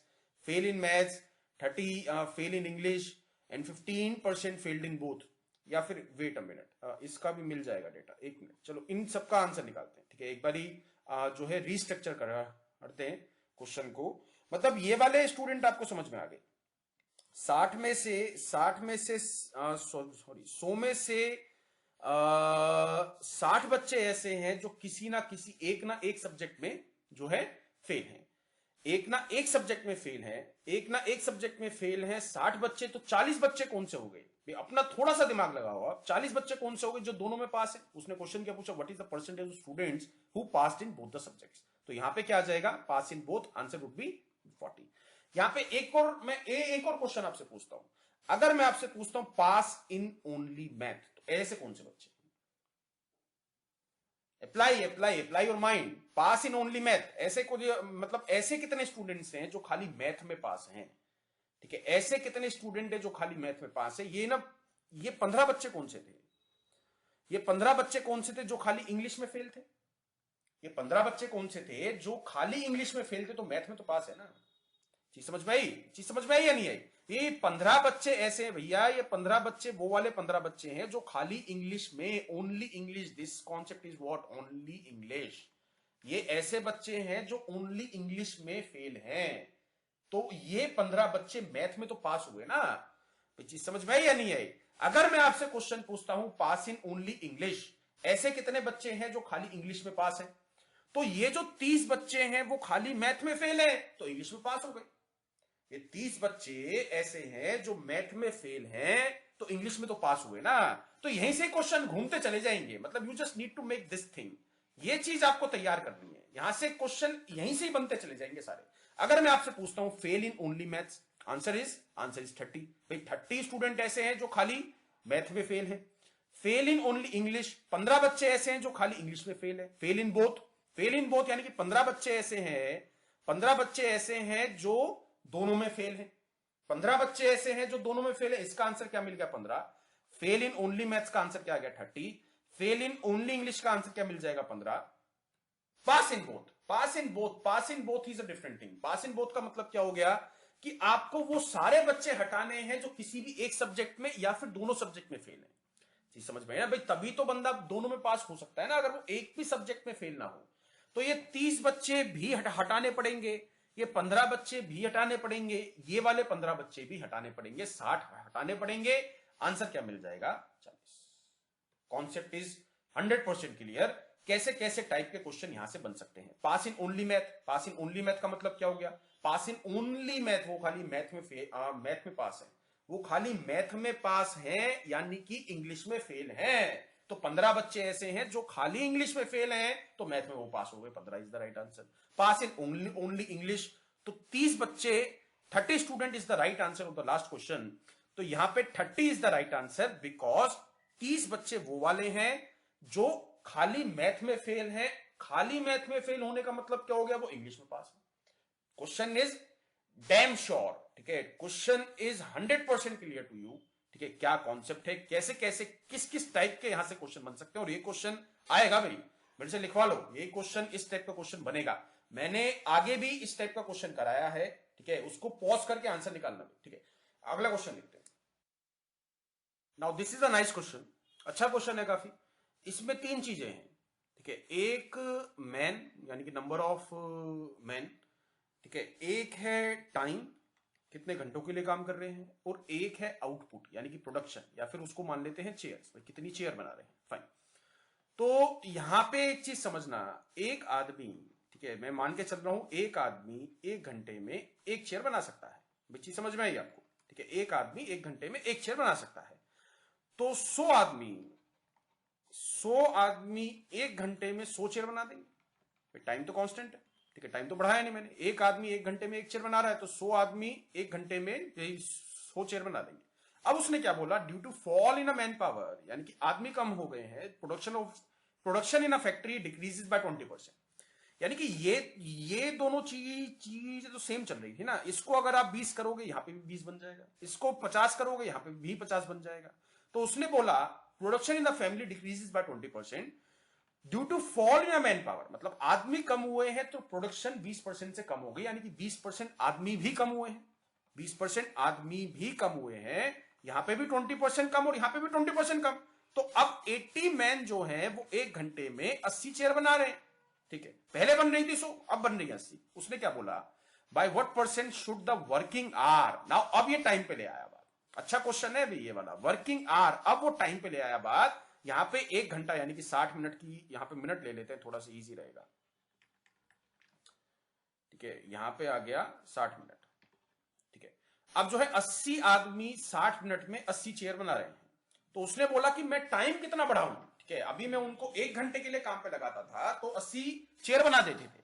fail in maths 30, fail in English and 15% failed in both. या फिर वेट अ मिनट, इसका भी मिल जाएगा डेटा, एक मिनट, चलो इन सबका आंसर निकालते हैं। ठीक है, एक बारी जो है रीस्ट्रक्चर करते हैं क्वेश्चन को। मतलब ये वाले स्टूडेंट आपको समझ में आ गए, 60 में से 100 में से 60 बच्चे ऐसे हैं जो किसी ना किसी ना एक सब्जेक्ट में जो है फेल हैं, एक ना एक सब्जेक्ट में फेल है, एक ना एक सब्जेक्ट में फेल है 60 बच्चे। तो 40 बच्चे कौन से हो गए, अपना थोड़ा सा दिमाग लगाओ आप, 40 बच्चे कौन से हो गए जो दोनों में पास है। उसने क्वेश्चन क्या पूछा, what is the percentage of students who passed in both the subjects. तो यहां पे क्या आ जाएगा, pass in both, answer would be 40। यहां पे एक और क्वेश्चन आपसे पूछता हूं, अगर मैं आपसे पूछता हूं पास इन ओनली मैथ, तो ऐसे कौन से बच्चे, apply your mind, pass in only math, ऐसे को मतलब ऐसे कितने स्टूडेंट्स हैं जो खाली मैथ में पास हैं। ठीक है, ऐसे कितने स्टूडेंट हैं जो खाली मैथ में पास है। ये 15 बच्चे कौन से थे, ये 15 बच्चे कौन से थे जो खाली इंग्लिश में फेल थे, ये 15 बच्चे कौन से थे जो खाली इंग्लिश में फेल थे, तो मैथ में तो पास है ना। चीज समझ में आई, चीज समझ में आई या नहीं आई। ये 15 बच्चे ऐसे हैं भैया, ये 15 बच्चे वो वाले 15 बच्चे हैं जो खाली इंग्लिश में, only English, this concept is what, only English. ये ऐसे बच्चे हैं जो ओनली इंग्लिश में फेल हैं। तो ये 15 बच्चे मैथ में तो पास हुए ना, चीज समझ में आई या नहीं आई। अगर मैं आपसे क्वेश्चन पूछता हूं पास इन ओनली इंग्लिश, ऐसे कितने बच्चे हैं जो खाली इंग्लिश में पास है, तो ये जो 30 बच्चे हैं वो खाली मैथ में फेल है तो इंग्लिश में पास हो गए। ये 30 बच्चे ऐसे हैं जो मैथ में फेल हैं तो इंग्लिश में तो पास हुए ना। तो यहीं से क्वेश्चन घूमते चले जाएंगे, मतलब you just need to make this thing, ये चीज आपको तैयार करनी है। यहां से क्वेश्चन यहीं से ही बनते चले जाएंगे सारे। अगर मैं आपसे पूछता हूं fail in only maths, answer is 30। भाई 30 स्टूडेंट ऐसे हैं जो खाली मैथ में फेल है। फेल इन ओनली इंग्लिश, 15 बच्चे ऐसे हैं जो खाली इंग्लिश में फेल है। Fail in both, fail in both यानी कि 15 बच्चे ऐसे हैं, 15 बच्चे ऐसे हैं जो दोनों में फेल है। 15 बच्चे ऐसे हैं जो दोनों में फेल है, इसका आंसर क्या मिल गया 15। फेल इन ओनली मैथ्स का आंसर क्या आ गया 30। फेल इन ओनली इंग्लिश का आंसर क्या मिल जाएगा 15। Pass in both, pass in both is a different thing. Pass in both का मतलब क्या हो गया कि आपको वो सारे बच्चे हटाने हैं जो किसी भी एक सब्जेक्ट में या फिर दोनों सब्जेक्ट में फेल है। चीज समझ में है ना भाई, तभी तो बंदा दोनों में पास हो सकता है ना, अगर वो एक भी सब्जेक्ट में फेल ना हो। तो ये 30 बच्चे भी हटाने पड़ेंगे, ये 15 बच्चे भी हटाने पड़ेंगे, ये वाले 15 बच्चे भी हटाने पड़ेंगे, 60 हटाने पड़ेंगे। आंसर क्या मिल जाएगा 40। Concept is 100% clear. कैसे कैसे टाइप के क्वेश्चन यहां से बन सकते हैं। Pass in only math, pass in only math का मतलब क्या हो गया, पास इन ओनली मैथ, वो खाली मैथ में मैथ में पास है, वो खाली मैथ में पास हैं, यानी कि इंग्लिश में फेल हैं। तो 15 बच्चे ऐसे हैं जो खाली इंग्लिश में फेल हैं, तो मैथ में वो पास हो गए, 15 is the right answer. Pass in only only English, तो 30 बच्चे, 30 student is the right answer of the last question. तो यहां पे 30 is the right answer, because 30 बच्चे वो वाले हैं जो खाली मैथ में फेल हैं। खाली मैथ में फेल होने का मतलब क्या हो गया, वो इंग्लिश में पास है। क्वेश्चन इज डैम श्योर, ठीक है, question is 100% clear to you. ठीक है, क्या कॉन्सेप्ट है, कैसे कैसे किस किस टाइप के यहां से क्वेश्चन बन सकते हैं, और ये क्वेश्चन आएगा मेरे से लिखवा लो, ये क्वेश्चन इस टाइप का क्वेश्चन बनेगा। मैंने आगे भी इस टाइप का क्वेश्चन कराया है, ठीक है, उसको पॉज करके आंसर निकालना। ठीक है, अगला क्वेश्चन देखते हैं। Now this is a nice question, अच्छा क्वेश्चन है काफी। इसमें 3 चीजें हैं, ठीक है, एक मैन यानी कि नंबर ऑफ मैन, ठीक है, एक है टाइम, कितने घंटों के लिए काम कर रहे हैं, और एक है आउटपुट यानी कि प्रोडक्शन, या फिर उसको मान लेते हैं चेयर्स, कितनी चेयर बना रहे हैं। फाइन। तो यहां पे एक चीज समझना, एक आदमी, ठीक है, मैं मान के चल रहा हूं एक आदमी 1 घंटे में एक चेयर बना सकता है। भाई चीज समझ में आई आपको, ठीक है, एक आदमी 1 घंटे में एक चेयर बना सकता है। तो 100 आदमी 1 घंटे में 100 चेयर बना देंगे। टाइम तो कांस्टेंट है, ठीक है, टाइम तो बढ़ाया नहीं मैंने। एक आदमी 1 घंटे में एक चेयर बना रहा है, तो 100 आदमी 1 घंटे में 100 चेयर बना देंगे। अब उसने क्या बोला, due to fall in a man power, यानी कि आदमी कम हो गए हैं, production in a factory decreases by 20%। यानी कि ये दोनों चीज तो सेम चल रही थी ना। इसको अगर आप 20 करोगे, यहां पे भी 20 बन जाएगा, इसको 50 करोगे, यहां पे भी 50 बन जाएगा। तो उसने बोला production in the family decreases by 20% due to fall in man power, मतलब आदमी कम हुए हैं तो प्रोडक्शन 20% से कम हो गई, यानी कि 20% आदमी भी कम हुए हैं, 20% आदमी भी कम हुए हैं। यहां पे भी 20% कम और यहां पे भी 20% कम। तो अब 80 मैन जो है वो 1 घंटे में 80 चेयर बना रहे हैं, ठीक है, पहले बन रही थी 100, अब बन रही है 80। उसने क्या बोला, by what percent should the working are, now अब ये टाइम पे ले आया बात। अच्छा क्वेश्चन है भाई ये वाला, वर्किंग आर, अब वो टाइम पे ले आया बात। यहां पे 1 घंटा यानी कि 60 मिनट की, यहां पे मिनट ले लेते हैं, थोड़ा सा इजी रहेगा। ठीक है, यहां पे आ गया 60 मिनट, ठीक है। अब जो है 80 आदमी 60 मिनट में 80 चेयर बना रहे हैं। तो उसने बोला कि मैं टाइम कितना बढ़ाऊं, ठीक है, अभी मैं उनको 1 घंटे के लिए काम पे लगाता था तो 80 चेयर बना देते थे।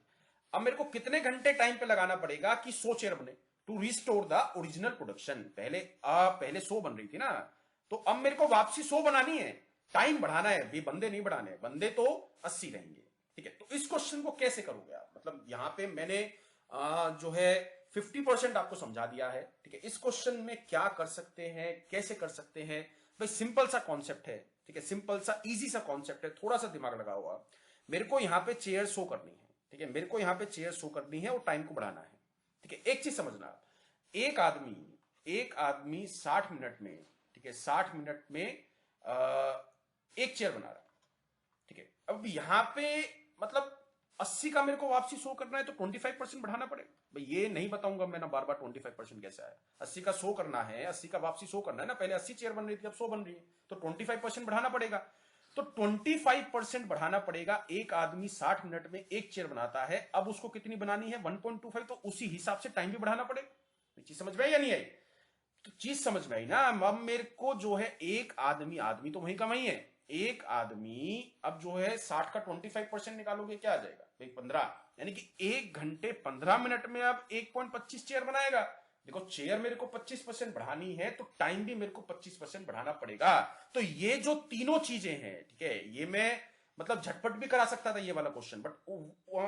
अब मेरे को कितने घंटे टाइम पे लगाना पड़ेगा कि 100 चेयर बने, to restore the original production. पहले 100 बन रही थी ना, तो अब मेरे को वापसी 100 बनानी है, टाइम बढ़ाना है, भी बंदे नहीं बढ़ाने, बंदे तो 80 रहेंगे। ठीक है, तो इस क्वेश्चन को कैसे करोगे आप, मतलब यहां पे मैंने जो है 50% आपको समझा दिया है। ठीक है, इस क्वेश्चन में क्या कर सकते हैं, कैसे कर सकते हैं, भाई सिंपल सा कॉन्सेप्ट है, ठीक है, सिंपल सा इजी सा कॉन्सेप्ट है, थोड़ा सा दिमाग लगा हुआ। मेरे को यहां पे चेयर शो करनी है, ठीक है, मेरे को यहां पे चेयर शो करनी है और टाइम को बढ़ाना है। ठीक है, एक चीज समझना, एक आदमी 60 मिनट में, ठीक है, 60 मिनट में एक चेयर बना रहा है। ठीक है, अब यहां पे मतलब 80 का मेरे को वापसी शो करना है तो 25% बढ़ाना पड़ेगा। भाई ये नहीं बताऊंगा मैं ना बार बार 25% कैसे आया। 80 का शो करना है, 80 का वापसी शो करना है ना, पहले 80 चेयर बन रही थी अब 100 बन रही है, तो 25% बढ़ाना पड़ेगा। तो 25% बढ़ाना पड़ेगा। एक आदमी 60 मिनट में एक चेयर बनाता है, अब उसको कितनी बनानी है 1.25, तो उसी हिसाब से टाइम भी बढ़ाना पड़ेगा। चीज समझ में आई या नहीं आई, तो चीज समझ में आई ना। अब मेरे को जो है एक आदमी तो वही का वही है, एक आदमी अब जो है 60 का 25% निकालोगे क्या आ जाएगा, 15, यानी कि 1 घंटे 15 मिनट में अब 1.25 चेयर बनाएगा। देखो चेयर मेरे को 25% बढ़ानी है तो टाइम भी मेरे को 25% बढ़ाना पड़ेगा। तो ये जो तीनों चीजें हैं, ठीक है, ये मैं मतलब झटपट भी करा सकता था ये वाला क्वेश्चन, बट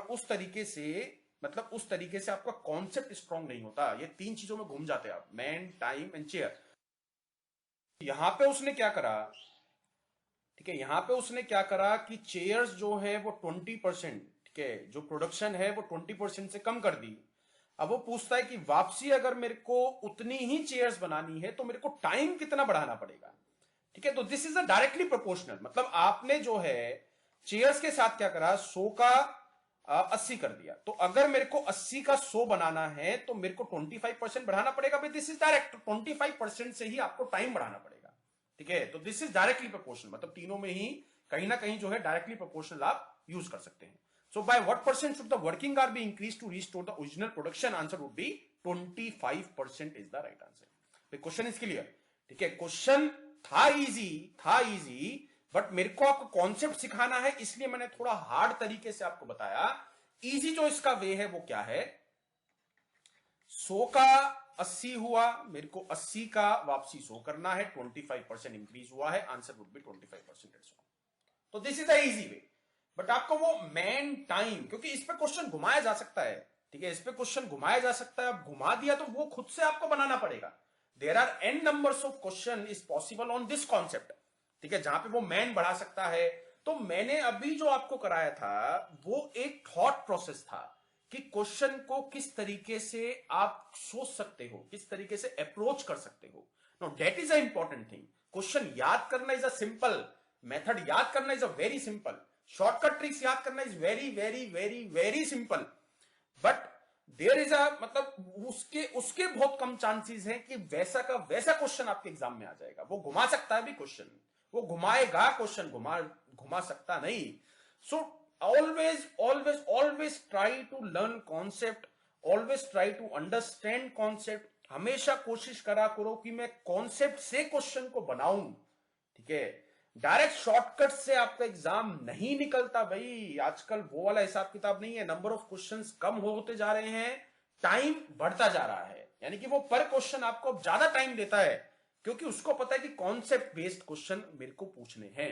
उस तरीके से मतलब उस तरीके से आपका कॉन्सेप्ट स्ट्रांग नहीं होता, ये तीन चीजों में घूम जाते हैं आप, मैन, टाइम एंड चेयर। यहां पे उसने क्या करा, ठीक है, यहां पे उसने क्या करा कि चेयर्स जो है वो 20%, ठीक है, जो प्रोडक्शन है वो 20% से कम कर दी। अब वो पूछता है कि वापसी अगर मेरे को उतनी ही चेयर्स बनानी है तो मेरे को टाइम कितना बढ़ाना पड़ेगा, ठीक है। तो this is a directly proportional, मतलब आपने जो है चेयर्स के साथ क्या करा, 100 का 80 कर दिया। तो अगर मेरे को 80 का 100 बनाना है तो मेरे को 25% बढ़ाना पड़ेगा भाई, दिस इज डायरेक्ट, 25% से ही आपको टाइम बढ़ाना पड़ेगा, ठीक है। तो दिस इज डायरेक्टली प्रोपोर्शनल, मतलब तीनों में ही कहीं ना कहीं जो है डायरेक्टली प्रोपोर्शनल आप यूज कर सकते हैं। So by what percent should the working hour be increase to restore the original production, answer would be 25% is the right answer. Question is clear, ठीक है। क्वेश्चन था इजी, बट मेरे को आपको कॉन्सेप्ट सिखाना है, इसलिए मैंने थोड़ा हार्ड तरीके से आपको बताया। इजी जो इसका वे है वो क्या है, 100 का 80 हुआ, मेरे को 80 का वापसी 100 करना है, 25% इंक्रीज हुआ है, आंसर वुड बी 25%। तो this is the easy way. But आपको वो मैन, टाइम, क्योंकि इस पे क्वेश्चन घुमाया जा सकता है, ठीक है, इस पे क्वेश्चन घुमाया जा सकता है। अब घुमा दिया तो वो खुद से आपको बनाना पड़ेगा। There are n numbers of question is possible on this concept, ठीक है, जहां पे वो मैन बढ़ा सकता है। तो मैंने अभी जो आपको कराया था वो एक थॉट प्रोसेस था कि क्वेश्चन को किस तरीके से आप सोच सकते हो, किस तरीके से अप्रोच कर सकते हो। No, that is a important thing. Question याद करना इज अ सिंपल मेथड, याद करना is a very simple, shortcut tricks याद करना is very very very very simple, but there is a, मतलब उसके उसके बहुत कम चांसेस हैं कि वैसा का वैसा क्वेश्चन आपके एग्जाम में आ जाएगा। वो घुमा सकता है भी क्वेश्चन, वो घुमाएगा क्वेश्चन, घुमा घुमा सकता नहीं। So always try to learn concept, always try to understand concept. हमेशा कोशिश करा करो कि मैं कॉन्सेप्ट से क्वेश्चन को बनाऊं, ठीक है। डायरेक्ट शॉर्टकट से आपका एग्जाम नहीं निकलता भाई, आजकल वो वाला हिसाब किताब नहीं है। नंबर ऑफ क्वेश्चंस कम होते जा रहे हैं, टाइम बढ़ता जा रहा है, यानी कि वो पर क्वेश्चन आपको ज्यादा टाइम देता है, क्योंकि उसको पता है कि कॉन्सेप्ट बेस्ड क्वेश्चन मेरे को पूछने हैं,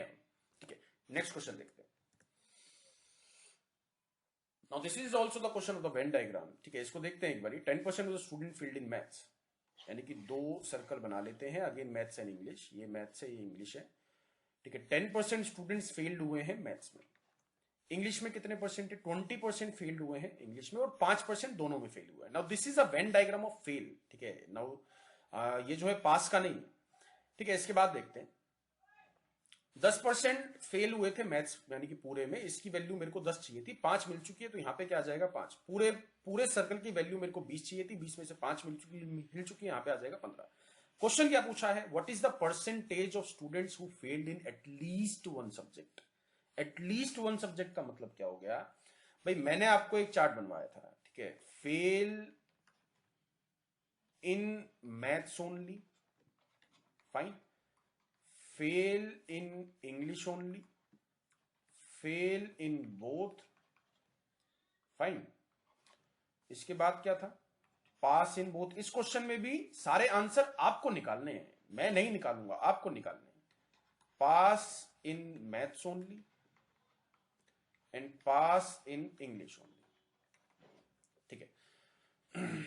ठीक है। नेक्स्ट क्वेश्चन देखते हैं। Now this is also the question of the Venn diagram, ठीक है, इसको देखते हैं एक बार। 10% of the student field in maths, यानी कि दो सर्कल बना लेते हैं, अगेन मैथ्स एंड इंग्लिश, ये मैथ्स है ये इंग्लिश है, ठीक है। 10% स्टूडेंट्स फेल्ड हुए हैं मैथ्स में। इंग्लिश में कितने परसेंट है, 20% फेल्ड हुए हैं इंग्लिश में, और 5% दोनों में फेल हुआ है। Now this is a Venn diagram of fail, ठीक है। नाउ ये जो है पास का नहीं, ठीक है। इसके बाद देखते हैं, 10% फेल हुए थे मैथ्स, यानी कि पूरे में, इसकी वैल्यू मेरे को 10 चाहिए थी, 5 मिल चुकी है, तो यहां पे क्या आ जाएगा 5। पूरे पूरे सर्कल की वैल्यू मेरे को 20 चाहिए थी, 20 में से 5 मिल चुकी है, यहां पे आ जाएगा 15। क्वेश्चन क्या पूछा है, what is the percentage of students who failed in at least one subject. At least one subject का मतलब क्या हो गया भाई, मैंने आपको एक चार्ट बनवाया था, ठीक है। Fail in maths only, fine, fail in English only, fail in both, fine. इसके बाद क्या था, पास इन बोथ। इस क्वेश्चन में भी सारे आंसर आपको निकालने हैं, मैं नहीं निकालूंगा, आपको निकालने हैं। Pass in maths only and pass in English only, ठीक है।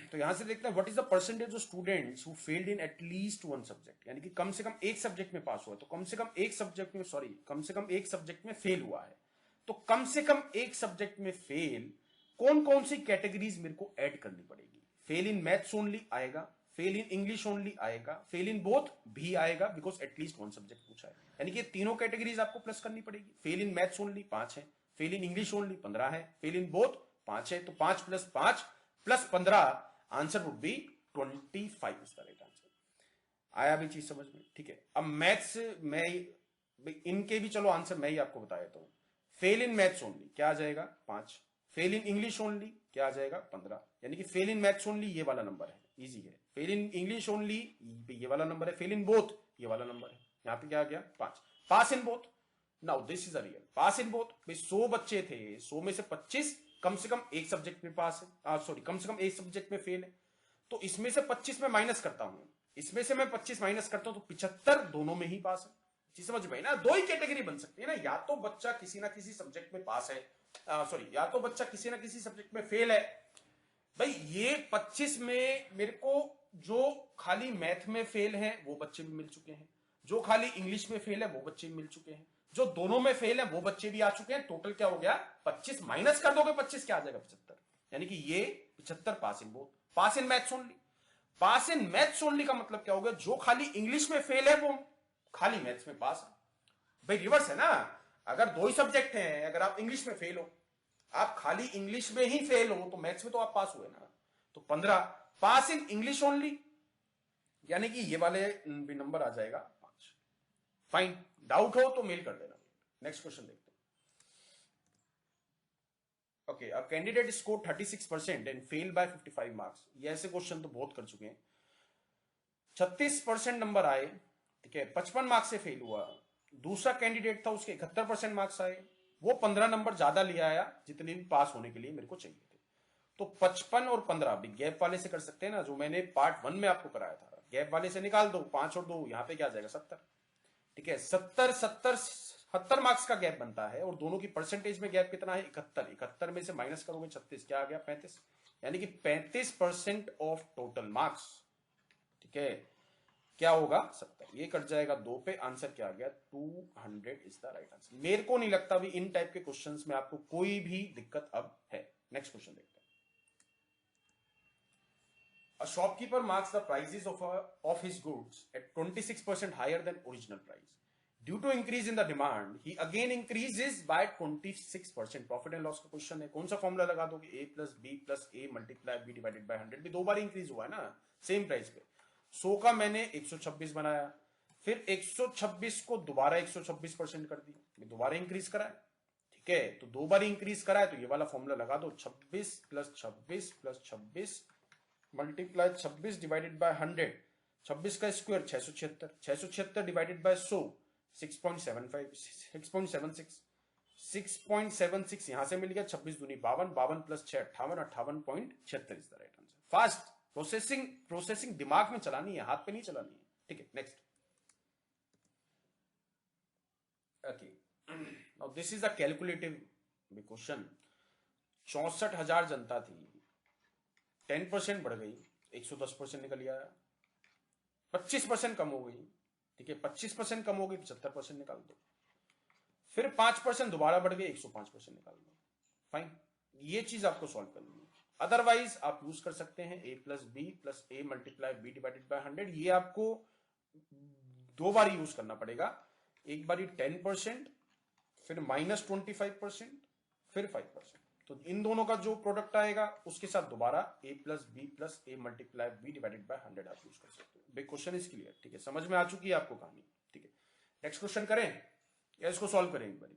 तो यहां से देखते हैं what is the percentage of students who failed in at least one subject, यानी कि कम से कम एक सब्जेक्ट में पास हुआ है, तो कम से कम एक सब्जेक्ट में, सॉरी, कम से कम एक सब्जेक्ट में फेल हुआ है। तो कम से कम एक सब्जेक्ट में फेल, कौन कौन सी कैटेगरीज मेरे को ऐड करनी पड़ेगी। फेल इन मैथ्स ओनली आएगा, फेल इन इंग्लिश ओनली आएगा, फेल इन बोथ भी आएगा, बिकॉज एटलीस्ट वन सब्जेक्ट पूछा है, यानी कि तीनों कैटेगरीज आपको प्लस करनी पड़ेगी। फेल इन मैथ्स ओनली 5 है, फेल इन इंग्लिश ओनली 15 है, फेल इन बोथ 5 है, तो 5 + 5 + 15, answer would be 25 is the right answer. आया भी चीज समझ में, ठीक है। अब मैथ्स में इनके भी चलो आंसर मैं ही आपको बता देता हूं। फेल इन मैथ्स ओनली क्या आ जाएगा 5, फेल इन इंग्लिश ओनली क्या आ जाएगा 15, यानी कि फेल इन मैथ्स ओनली ये वाला नंबर है, इजी है। फेल इन इंग्लिश ओनली ये वाला नंबर है, फेल इन बोथ ये वाला नंबर है, यहां पे क्या आ गया 5। Pass in both, now this is a real pass in both. भाई 100 बच्चे थे, 100 में से 25 कम से कम एक सब्जेक्ट में पास है, सॉरी कम से कम एक सब्जेक्ट में फेल है, तो इसमें से 25 में माइनस करता हूं, इसमें से मैं 25 माइनस करता हूं तो 75 दोनों में ही पास है। चीज समझ में ना, दो ही कैटेगरी बन सकती है ना, या तो बच्चा किसी ना किसी सब्जेक्ट में पास है, सॉरी, या तो बच्चा किसी ना किसी सब्जेक्ट में फेल है, भाई ये 25 में मेरे को जो खाली मैथ में फेल हैं वो बच्चे भी मिल चुके हैं, जो खाली इंग्लिश में फेल है वो बच्चे भी मिल चुके हैं, जो दोनों में फेल है वो बच्चे भी आ चुके हैं। टोटल क्या हो गया 25, माइनस कर दोगे 25 क्या आ जाएगा 75, यानी कि ये 75 pass in both, pass in maths only. Pass in maths only का मतलब क्या हो गया, जो खाली इंग्लिश में फेल है वो खाली मैथ्स में पास है। भाई रिवर्स है ना, अगर दो ही सब्जेक्ट हैं, अगर आप इंग्लिश में फेल हो, आप खाली इंग्लिश में ही फेल हो, तो मैथ्स में तो आप पास हुए ना। तो 15 पास इन इंग्लिश ओनली, यानी कि ये वाले भी नंबर आ जाएगा 5। फाइन, डाउट हो तो मेल कर देना। नेक्स्ट क्वेश्चन देखते हैं। Okay, a candidate score 36% and fail by 55 marks. ये ऐसे क्वेश्चन तो बहुत कर चुके हैं। 36% नंबर आए, ठीक है, 55 मार्क्स से फेल हुआ। दूसरा कैंडिडेट था, उसके 71% मार्क्स आए, वो 15 नंबर ज्यादा ले आया जितने भी पास होने के लिए मेरे को चाहिए थे। तो 55 और 15 भी गैप वाले से कर सकते हैं ना, जो मैंने पार्ट 1 में आपको कराया था। गैप वाले से निकाल दो, 5 और 2 यहां पे क्या आ जाएगा 70, ठीक है। 70 मार्क्स का गैप बनता है, और दोनों की परसेंटेज में गैप कितना है 71। 71 में से माइनस करोगे 36, क्या आ गया 35, यानी कि 35% ऑफ टोटल मार्क्स, ठीक है, क्या होगा 70। ये कट जाएगा 2 पे, आंसर क्या आ गया 200 इज द राइट आंसर। मेरे को नहीं लगता भी इन टाइप के क्वेश्चंस में आपको कोई भी दिक्कत अब है। नेक्स्ट क्वेश्चन देखते हैं। A shopkeeper marks the prices of his goods at 26% higher than original price. Due to increase in the demand, he again increases by 26%. Profit and loss का क्वेश्चन है, कौन सा फॉर्मूला लगा दोगे, a plus b plus a multiply b divided by 100। भी दो बार इंक्रीज हुआ है ना सेम प्राइस पे। 100 का मैंने 126 बनाया, फिर 126 को दोबारा 126% कर दी, दोबारा इंक्रीज करा है, ठीक है। तो दो बार इंक्रीज करा है, तो ये वाला फॉर्मूला लगा दो, 26 plus 26 plus 26 multiply 26 divided by 100, 26 का स्क्वायर 676, 676 डिवाइडेड बाय 100 6.75 6.76 6.76 यहां से मिल गया, 26 दूनी 52, 52 plus 6 58, 58.76 is the right answer. Fast processing दिमाग में चलानी है, हाथ पे नहीं चलानी है, ठीक है। Next, okay, now this is a calculative question. 64,000 जनता थी, 10% बढ़ गई, 110% निकल गया, 25% कम हो गई, ठीक है, 25% कम हो गई, 75% निकाल दो, फिर 5% दोबारा बढ़ गई, 105% निकाल दो। फाइन, ये चीज आपको सॉल्व करनी है। अदरवाइज आप यूज कर सकते हैं a plus B plus A multiply B divided by 100। ये आपको दो बार यूज करना पड़ेगा, एक बार 10%, फिर -25%, फिर 5%। तो इन दोनों का जो प्रोडक्ट आएगा उसके साथ दोबारा a plus B plus A multiply B divided by 100 आप यूज कर सकते हो। बिग क्वेश्चन इज क्लियर, ठीक है, समझ में आ चुकी है आपको कहानी, ठीक है। नेक्स्ट क्वेश्चन करें या इसको सॉल्व करें एक बार?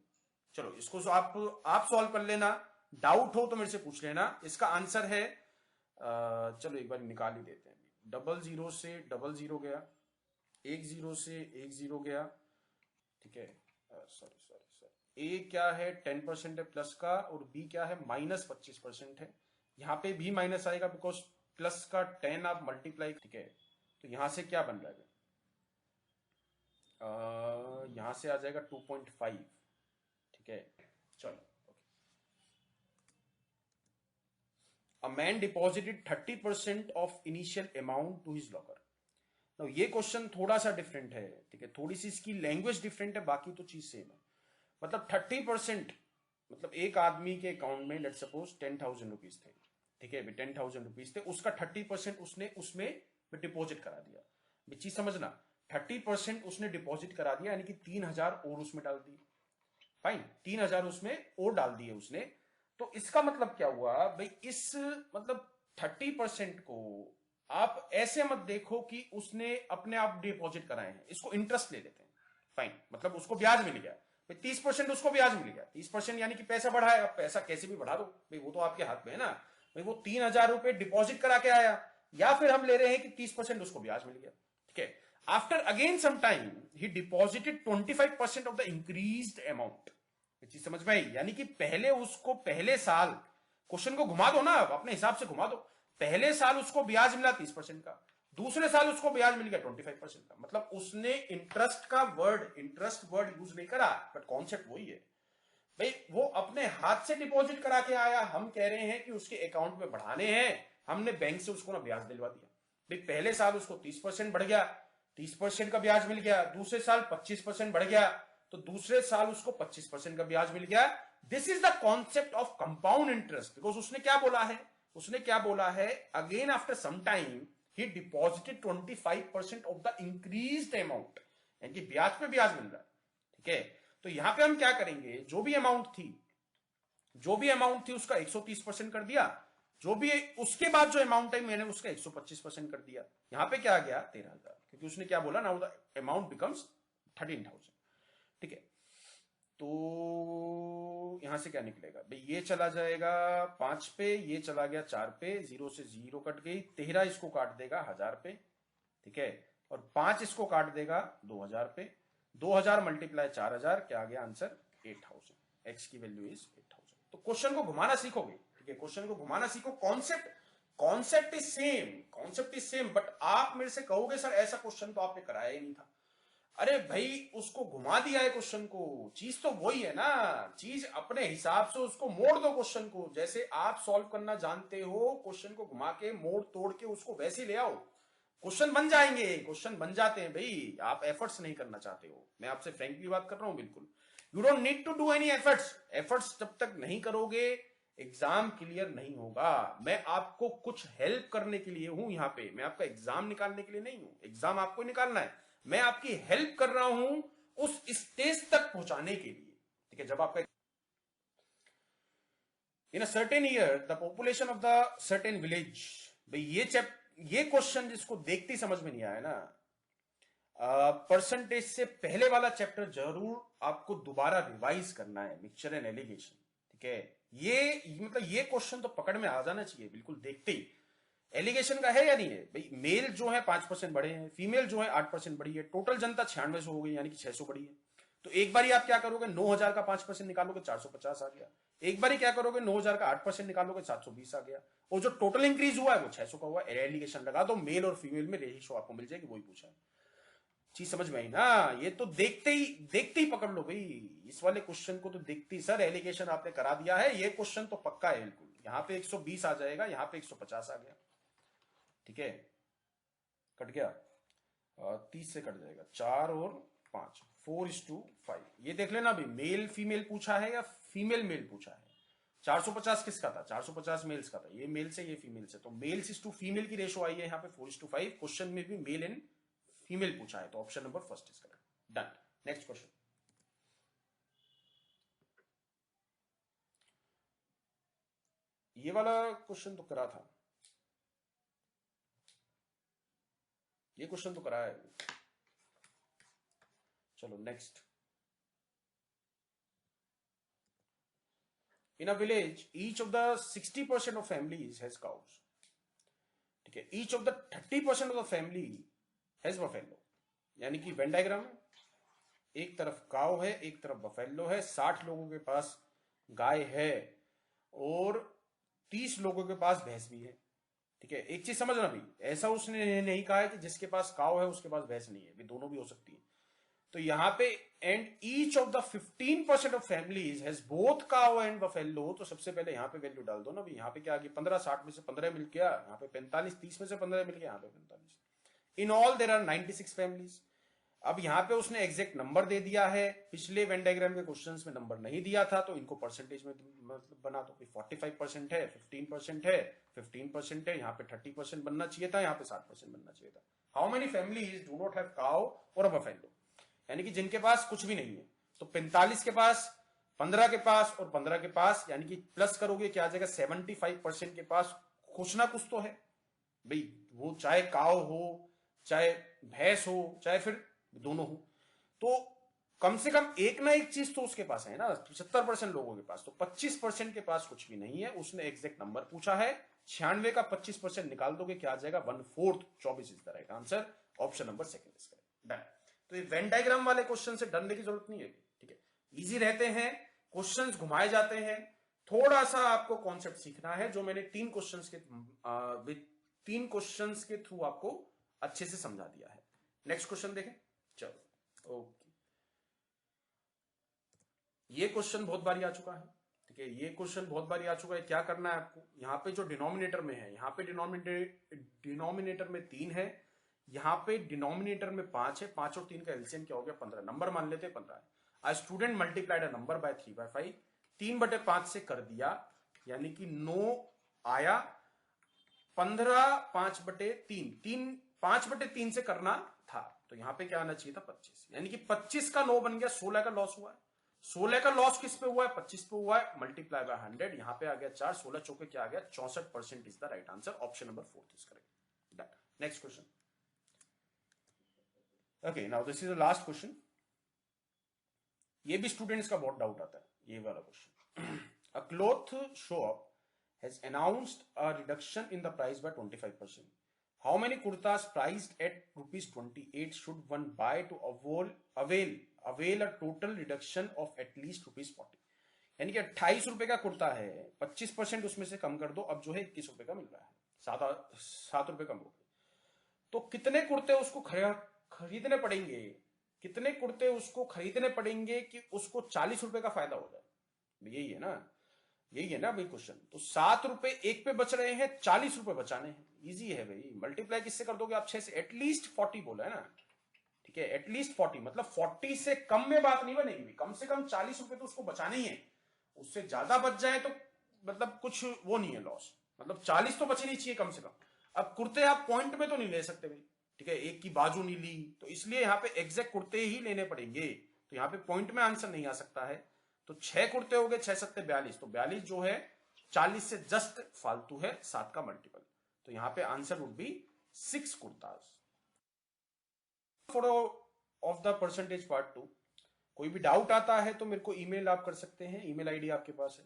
चलो इसको आप सॉल्व कर लेना, डाउट हो तो मेरे से पूछ लेना। इसका आंसर है, चलो एक बार निकाल ही देते हैं। 00 से 00 गया, 10 से 10 गया, ठीक है। सॉरी, ए क्या है 10% है प्लस का, और बी क्या है -25% है। यहां पे भी माइनस आएगा बिकॉज प्लस का 10 आप मल्टीप्लाई, ठीक है। तो यहां से क्या बन रहा है, यहां से आ जाएगा 2.5, ठीक है। चलो, A man deposited 30% of initial amount to his locker. Now ये क्वेश्चन थोड़ा सा डिफरेंट है, ठीक है, थोड़ी सी इसकी लैंग्वेज डिफरेंट है, बाकी तो चीज सेम है। मतलब 30%, मतलब एक आदमी के अकाउंट में लेट सपोज 10,000 रुपीज थे, ठीक है, 10,000 रुपीज थे, उसका 30% उसने उसमें डिपॉजिट करा दिया। चीज समझना, 30% उसने डिपॉजिट करा दिया, यानी कि 3,000 और उसमें डाल दिए। फाइन, 3,000 उसमें और डाल दिए उसने। तो इसका मतलब क्या हुआ भाई, इस मतलब 30% को आप ऐसे मत देखो कि उसने अपने आप डिपॉजिट कराए हैं, इसको इंटरेस्ट ले लेते हैं। फाइन, मतलब उसको ब्याज मिल गया, 30% उसको ब्याज मिल गया, 30% यानी कि पैसा बढ़ा है। अब पैसा कैसे भी बढ़ा दो भाई, वो तो आपके हाथ में है ना भाई। वो 3,000 रुपए डिपॉजिट करा के आया, या फिर हम ले रहे हैं कि 30% उसको ब्याज मिल गया, ठीक है। After again some time he deposited 25% of the increased amount. चीज समझ में आई, यानी कि पहले उसको पहले साल, क्वेश्चन को घुमा दो ना, अपने हिसाब से घुमा दो। पहले साल उसको ब्याज मिला 30% का, दूसरे साल उसको ब्याज मिल गया 25% का। मतलब उसने इंटरेस्ट वर्ड यूज नहीं करा, बट कॉन्सेप्ट वही है भाई। वो अपने हाथ से डिपॉजिट करा के आया, हम कह रहे हैं कि उसके अकाउंट में बढ़ाने हैं, हमने बैंक से उसको ना ब्याज दिलवा दिया भाई, पहले साल उसको 30% बढ़ गया, 30% का ब्याज मिल गया, दूसरे साल 25% बढ़ गया, तो दूसरे साल उसको 25% का ब्याज मिल गया। This is the concept of compound interest. Because उसने क्या बोला है, उसने क्या बोला है, again after some time he deposited 25% of the increased amount, यानी कि ब्याज पे ब्याज मिल रहा है। ठीक है, तो यहां पे हम क्या करेंगे, जो भी अमाउंट थी उसका 130% कर दिया, जो भी उसके बाद जो अमाउंट है मैंने उसका 125% कर दिया। यहां पे क्या आ गया 13,000, क्योंकि उसने क्या बोला, नाउ द अमाउंट बिकम्स 13,000। ठीक है, तो यहां से क्या निकलेगा भाई, ये चला जाएगा 5 पे, ये चला गया 4 पे, 0 से 0 कट गई, 13 इसको काट देगा 1000 पे। ठीक है, और 5 इसको काट देगा 2000 पे, 2000 मल्टीप्लाई 4000, क्या आ गया आंसर 8000। एक्स की वैल्यू इज 8000। तो क्वेश्चन को घुमाना सीखोगे। ठीक है, क्वेश्चन को घुमाना सीखो। कॉन्सेप्ट इज सेम, बट आप मेरे से कहोगे सर ऐसा क्वेश्चन तो आपने कराया ही नहीं था। अरे भाई उसको घुमा दिया है क्वेश्चन को, चीज तो वही है ना, चीज अपने हिसाब से उसको मोड़ दो क्वेश्चन को, जैसे आप सॉल्व करना जानते हो, क्वेश्चन को घुमा के मोड़ तोड़ के उसको वैसे ले आओ, क्वेश्चन बन जाएंगे, क्वेश्चन बन जाते हैं भाई। आप एफर्ट्स नहीं करना चाहते हो, मैं आपसे फ्रैंकली बात कर रहा हूं, बिल्कुल you don't need to do any efforts जब तक नहीं करोगे एग्जाम क्लियर नहीं होगा। मैं आपको कुछ हेल्प करने के लिए हूं यहाँ पे, मैं आपका एग्जाम निकालने के लिए नहीं हूं, एग्जाम आपको निकालना है, मैं आपकी हेल्प कर रहा हूं उस स्टेज तक पहुंचाने के लिए। ठीक है, जब आपका in a certain year the population of the certain village, भाई ये क्वेश्चन जिसको देखते ही समझ में नहीं आया ना, परसेंटेज से पहले वाला चैप्टर जरूर आपको दोबारा रिवाइज करना है, मिक्सचर एंड एलिगेशन। ठीक है, ये मतलब ये क्वेश्चन तो पकड़ में आ जाना चाहिए बिल्कुल देखते ही। एलिगेशन का है या नहीं है भाई, मेल जो है 5% बढ़े हैं, फीमेल जो है 8% बढ़ी है, टोटल जनता 9600 हो गई, यानी कि 600 बढ़ी है। तो एक बार आप क्या करोगे, 9000 का 5% निकालोगे 450 आ गया, एक बार क्या करोगे 9000 का 8% निकालोगे 720 आ गया, और जो टोटल इंक्रीज हुआ है वो 600 का हुआ। एलिगेशन लगा दो, मेल और फीमेल में रेशियो आपको मिल जाएगी, वही पूछा है। चीज समझ में आई ना, ये तो देखते ही पकड़ लो भाई, इस वाले क्वेश्चन को तो देखते ही सर एलिगेशन आपने करा दिया है, ये क्वेश्चन तो पक्का है बिल्कुल। यहाँ पे 120 आ जाएगा, यहाँ पे 150 आ गया। ठीक है, कट गया, 30 से कट जाएगा, 4 और 5, 4:5। ये देख लेना भाई, मेल फीमेल पूछा है या फीमेल मेल पूछा है। 450 किसका था, 450 मेल्स का था, ये मेल से ये फीमेल से, तो मेल्स इज टू फीमेल की रेशो आई है यहाँ पे 4:5। क्वेश्चन में भी मेल एंड फीमेल पूछा है, तो option number first is correct. Done, next question. ये वाला क्वेश्चन तो करा था, ये क्वेश्चन तो कराया है। चलो next. In a village, each of the 60% of families has cows. ठीक है, each of the 30% of the family has buffalo। यानी कि वेन डायग्राम है, एक तरफ काव है, एक तरफ बफेलो है, 60 लोगों के पास गाय है और 30 लोगों के पास भैंस भी है। ठीक है, एक चीज समझना भी, ऐसा उसने नहीं कहा है कि जिसके पास काव है उसके पास भैंस नहीं है, भी दोनों भी हो सकती है। तो यहां पे and each of the 15% of families has both cow and buffalo, तो सबसे पहले यहां पे वैल्यू डाल दो ना भाई। यहां पे क्या आ गया 15, 60 में से 15 मिल गया, यहां पे 45, 30 में से 15 मिल गया, यहां पे 45। In all there are 96 families. अब यहां पे उसने एग्जैक्ट नंबर दे दिया है, पिछले वेन डायग्राम के क्वेश्चंस में नंबर नहीं दिया था, तो इनको परसेंटेज में मतलब बना दो। 45% है, 15% है, 15% है, यहाँ पे 30% बनना चाहिए था, यहाँ पे 60% बनना चाहिए था। How many families do not have cow और अ बफेलो, यानी कि जिनके पास कुछ भी नहीं है। तो 45 के पास, 15 के पास और 15 के पास, यानी कि प्लस करोगे क्या आ जाएगा, 75% के पास कुछ ना कुछ तो है भाई। वो चाहे काव हो, चाहे भैंस हो, चाहे फिर दोनों हो, तो कम से कम एक ना एक चीज तो उसके पास है ना। 75% लोगों के पास, तो 25% के पास कुछ भी नहीं है। उसने एग्जैक्ट नंबर पूछा है, 96 का 25% निकाल दोगे क्या आ जाएगा 1/4, 24 is the right answer. Option number second is correct. Done. तो ये वेन डायग्राम वाले क्वेश्चन से डरने की जरूरत नहीं है। ठीक है, इजी रहते हैं, क्वेश्चंस घुमाए जाते हैं, थोड़ा सा आपको कॉन्सेप्ट सीखना है, जो मैंने 3 क्वेश्चंस के थ्रू आपको अच्छे से समझा दिया है। नेक्स्ट क्वेश्चन देखें। चलो ओके, ये क्वेश्चन बहुत बारी आ चुका है। ठीक ठीक है, ये क्वेश्चन बहुत बार आ चुका है। क्या करना है आपको, यहाँ पे जो डिनोमिनेटर में है, यहाँ पे डिनोमिनेटर में 3 है, यहाँ पे डिनोमिनेटर में 5 है। 5 और 3 का एलसीएम क्या हो गया 15। नंबर मान लेते हैं 15 है। A student multiplied a number by 3/5, 3/5 से कर दिया, यानी कि 9 आया। 15 5/3, 5/3 से करना था, तो यहां पे क्या आना चाहिए था 25, यानी कि 25 का 9 बन गया, 16 का लॉस हुआ है। 16 का लॉस किस पे हुआ है, 25 पे हुआ है, मल्टीप्लाई बाय 100, यहां पे आ गया 4, 16 चौके क्या आ गया 64% is the right answer. Option number 4 is correct. Next question. Okay, now this is the last question. ये भी स्टूडेंट्स का बहुत डाउट आता है, ये वाला question. A cloth shop has announced a reduction in the price by 25%. How many kurtas priced at rupees 28 should one buy to avail a total reduction of at least rupees 40? यानी कि 28 रुपए का कुर्ता है, 25% उसमें से कम कर दो, अब जो है 21 रुपए का मिल रहा है, 7 रुपए कम हो गए। तो कितने कुर्ते उसको खरीदने पड़ेंगे, कितने कुर्ते उसको खरीदने पड़ेंगे कि उसको 40 रुपए का फायदा हो जाए? यही है ना, यही है ना भाई क्वेश्चन। तो 7 रुपए एक पे बच रहे हैं, 40 रुपए बचाने हैं। इजी है भाई, मल्टीप्लाई किससे कर दोगे आप 6 से, एटलीस्ट 40 बोला है ना, ठीक है, एटलीस्ट 40, मतलब 40 से कम में बात नहीं बनेगी, कम से कम 40 रुपए तो उसको बचाने ही है। उससे ज्यादा बच जाए तो मतलब कुछ वो नहीं है लॉस, मतलब 40 तो बचनी चाहिए कम से कम। अब कुर्ते आप पॉइंट में तो नहीं ले सकते भाई, ठीक है, एक की बाजू नहीं ली, तो इसलिए यहां पे एग्जैक्ट कुर्ते ही लेने पड़ेंगे, तो यहां पे पॉइंट में आंसर नहीं आ सकता है। तो 6 कुर्ते हो गए, 6 7 42, तो 42 जो है 40 से जस्ट फालतू है, 7 का मल्टीपल, तो यहां पे answer would B 6 kurtas. Photo of the percentage part 2। कोई भी डाउट आता है तो मेरे को ईमेल आप कर सकते हैं, ईमेल आईडी आपके पास है।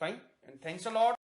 Fine, and thanks a lot.